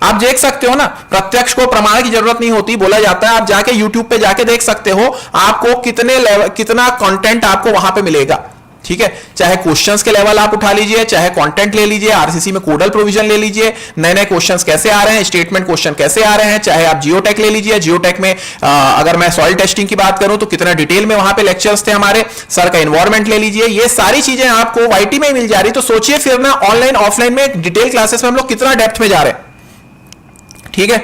Speaker 1: आप देख सकते हो ना, प्रत्यक्ष को प्रमाण की जरूरत नहीं होती, बोला जाता है, आप जाके यूट्यूब पे जाके देख सकते हो आपको कितना कंटेंट आपको वहां पे मिलेगा। ठीक है, चाहे क्वेश्चंस के लेवल आप उठा लीजिए, चाहे कंटेंट ले लीजिए, आरसीसी में कोडल प्रोविजन ले लीजिए, नए नए क्वेश्चंस कैसे आ रहे हैं, स्टेटमेंट क्वेश्चन कैसे आ रहे हैं, चाहे आप जियोटेक ले लीजिए, जियोटेक में अगर मैं सॉइल टेस्टिंग की बात करूं तो कितना डिटेल में वहां पे लेक्चर्स थे हमारे सर का, एनवायरमेंट ले लीजिए, ये सारी चीजें आपको वाईटी में मिल जा रही। तो सोचिए फिर ना ऑनलाइन ऑफलाइन में डिटेल क्लासेस में हम लोग कितना डेप्थ में जा रहे हैं। ठीक है,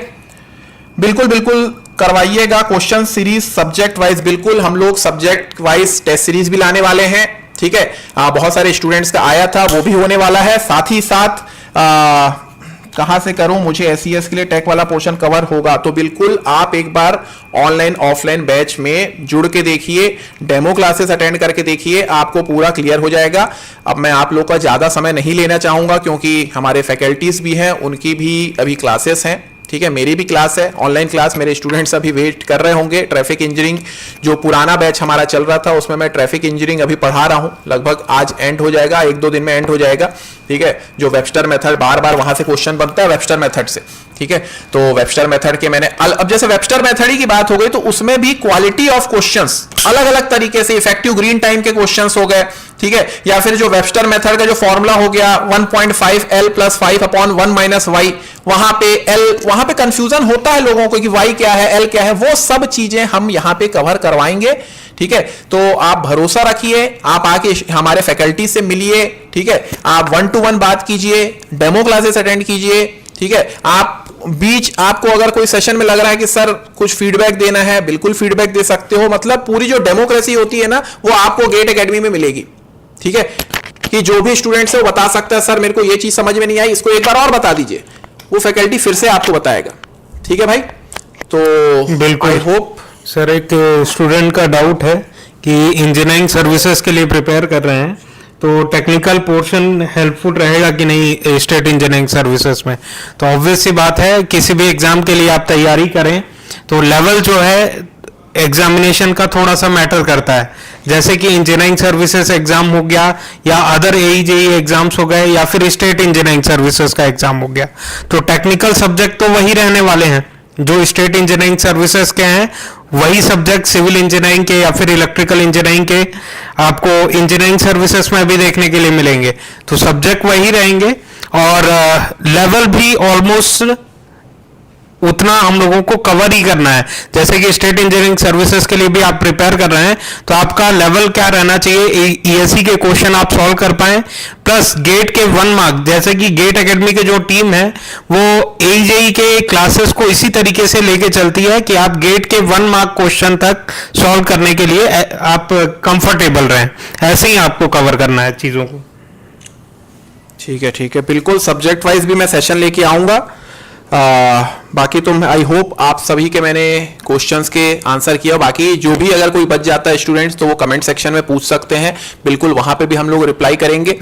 Speaker 1: बिल्कुल बिल्कुल करवाइएगा क्वेश्चन सीरीज सब्जेक्ट वाइज, बिल्कुल हम लोग सब्जेक्ट वाइज टेस्ट सीरीज भी लाने वाले हैं। ठीक है, बहुत सारे स्टूडेंट्स का आया था, वो भी होने वाला है। साथ ही साथ कहां से करूं, मुझे एसईएस के लिए टेक वाला पोर्शन कवर होगा, तो बिल्कुल आप एक बार ऑनलाइन ऑफलाइन बैच में जुड़ के देखिए, डेमो क्लासेस अटेंड करके देखिए, आपको पूरा क्लियर हो जाएगा। अब मैं आप लोग का ज्यादा समय नहीं लेना चाहूंगा क्योंकि हमारे फैकल्टीज भी हैं, उनकी भी अभी क्लासेस हैं। ठीक है, मेरी भी क्लास है, ऑनलाइन क्लास, मेरे स्टूडेंट्स अभी वेट कर रहे होंगे। ट्रैफिक इंजीनियरिंग जो पुराना बैच हमारा चल रहा था उसमें मैं ट्रैफिक इंजीनियरिंग अभी पढ़ा रहा हूं, लगभग आज एंड हो जाएगा, 1-2 दिन में एंड हो जाएगा। ठीक है, जो वेबस्टर मेथड बार बार वहां से क्वेश्चन बनता है वेबस्टर मेथड से। ठीक है, तो वेबस्टर मेथड के मैंने अब जैसे वेबस्टर मेथड ही की बात हो गई तो उसमें भी क्वालिटी ऑफ क्वेश्चंस अलग अलग तरीके से, इफेक्टिव ग्रीन टाइम के क्वेश्चंस हो गए। ठीक है, या फिर जो वेबस्टर मेथड का जो फॉर्मूला हो गया 1.5 L + 5/1 - y, वहां पे कंफ्यूजन होता है लोगों को कि y क्या है, L क्या है, वो सब चीजें हम यहां पे कवर करवाएंगे। ठीक है, तो आप भरोसा रखिए, आप आके हमारे फैकल्टी से मिलिए। ठीक है, आप 1-to-1 बात कीजिए, डेमो क्लासेस अटेंड कीजिए। ठीक है, आप आपको अगर कोई सेशन में लग रहा है कि सर कुछ फीडबैक देना है, बिल्कुल फीडबैक दे सकते हो। मतलब पूरी जो डेमोक्रेसी होती है ना वो आपको गेट एकेडमी में मिलेगी। ठीक है, कि जो भी स्टूडेंट्स है वो बता सकता है सर मेरे को ये चीज समझ में नहीं आई, इसको एक बार और बता दीजिए, वो फैकल्टी फिर से आपको बताएगा। ठीक है भाई, तो
Speaker 8: बिल्कुल।
Speaker 1: आई होप
Speaker 8: सर एक स्टूडेंट का डाउट है कि इंजीनियरिंग सर्विसेज के लिए प्रिपेयर कर रहे हैं, तो टेक्निकल पोर्शन हेल्पफुल रहेगा कि नहीं स्टेट इंजीनियरिंग सर्विसेज में। तो ऑब्वियस सी बात है, किसी भी एग्जाम के लिए आप तैयारी करें तो लेवल जो है एग्जामिनेशन का थोड़ा सा मैटर करता है। जैसे कि इंजीनियरिंग सर्विसेज एग्जाम हो गया या अदर AE-JEE एग्जाम्स हो गए या फिर स्टेट इंजीनियरिंग सर्विसेज का एग्जाम हो गया, तो टेक्निकल सब्जेक्ट तो वही रहने वाले हैं जो स्टेट इंजीनियरिंग सर्विसेज के हैं, वही सब्जेक्ट सिविल इंजीनियरिंग के या फिर इलेक्ट्रिकल इंजीनियरिंग के आपको इंजीनियरिंग सर्विसेज में भी देखने के लिए मिलेंगे। तो सब्जेक्ट वही रहेंगे और लेवल भी ऑलमोस्ट उतना हम लोगों को कवर ही करना है। जैसे कि स्टेट इंजीनियरिंग सर्विसेज के लिए भी आप प्रिपेयर कर रहे हैं तो आपका लेवल क्या रहना चाहिए, ESE के क्वेश्चन आप सॉल्व कर पाए, प्लस गेट के 1 मार्क, जैसे कि गेट एकेडमी की जो टीम है वो AE-JEE के क्लासेस को इसी तरीके से लेके चलती है कि आप गेट के 1 मार्क क्वेश्चन तक सॉल्व करने के लिए आप कंफर्टेबल रहें। ऐसे ही आपको कवर करना है चीजों को।
Speaker 1: ठीक है, बिल्कुल सब्जेक्ट वाइज भी मैं सेशन लेके आऊंगा। बाकी तो आई होप आप सभी के मैंने क्वेश्चंस के आंसर किया। बाकी जो भी अगर कोई बच जाता है स्टूडेंट्स तो वो कमेंट सेक्शन में पूछ सकते हैं, बिल्कुल वहां पे भी हम लोग रिप्लाई करेंगे।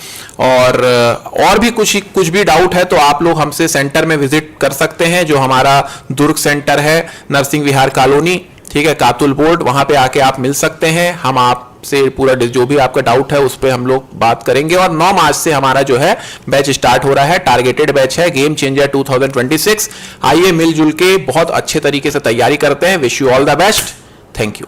Speaker 1: और भी कुछ भी डाउट है तो आप लोग हमसे सेंटर में विजिट कर सकते हैं, जो हमारा दुर्ग सेंटर है, नरसिंह विहार कॉलोनी। ठीक है, कातुल बोर्ड, वहां पे आके आप मिल सकते हैं। हम आपसे पूरा जो भी आपका डाउट है उस पर हम लोग बात करेंगे। और 9 मार्च से हमारा जो है बैच स्टार्ट हो रहा है, टारगेटेड बैच है, गेम चेंजर 2026। आइए मिलजुल के बहुत अच्छे तरीके से तैयारी करते हैं। Wish you all the best, thank you.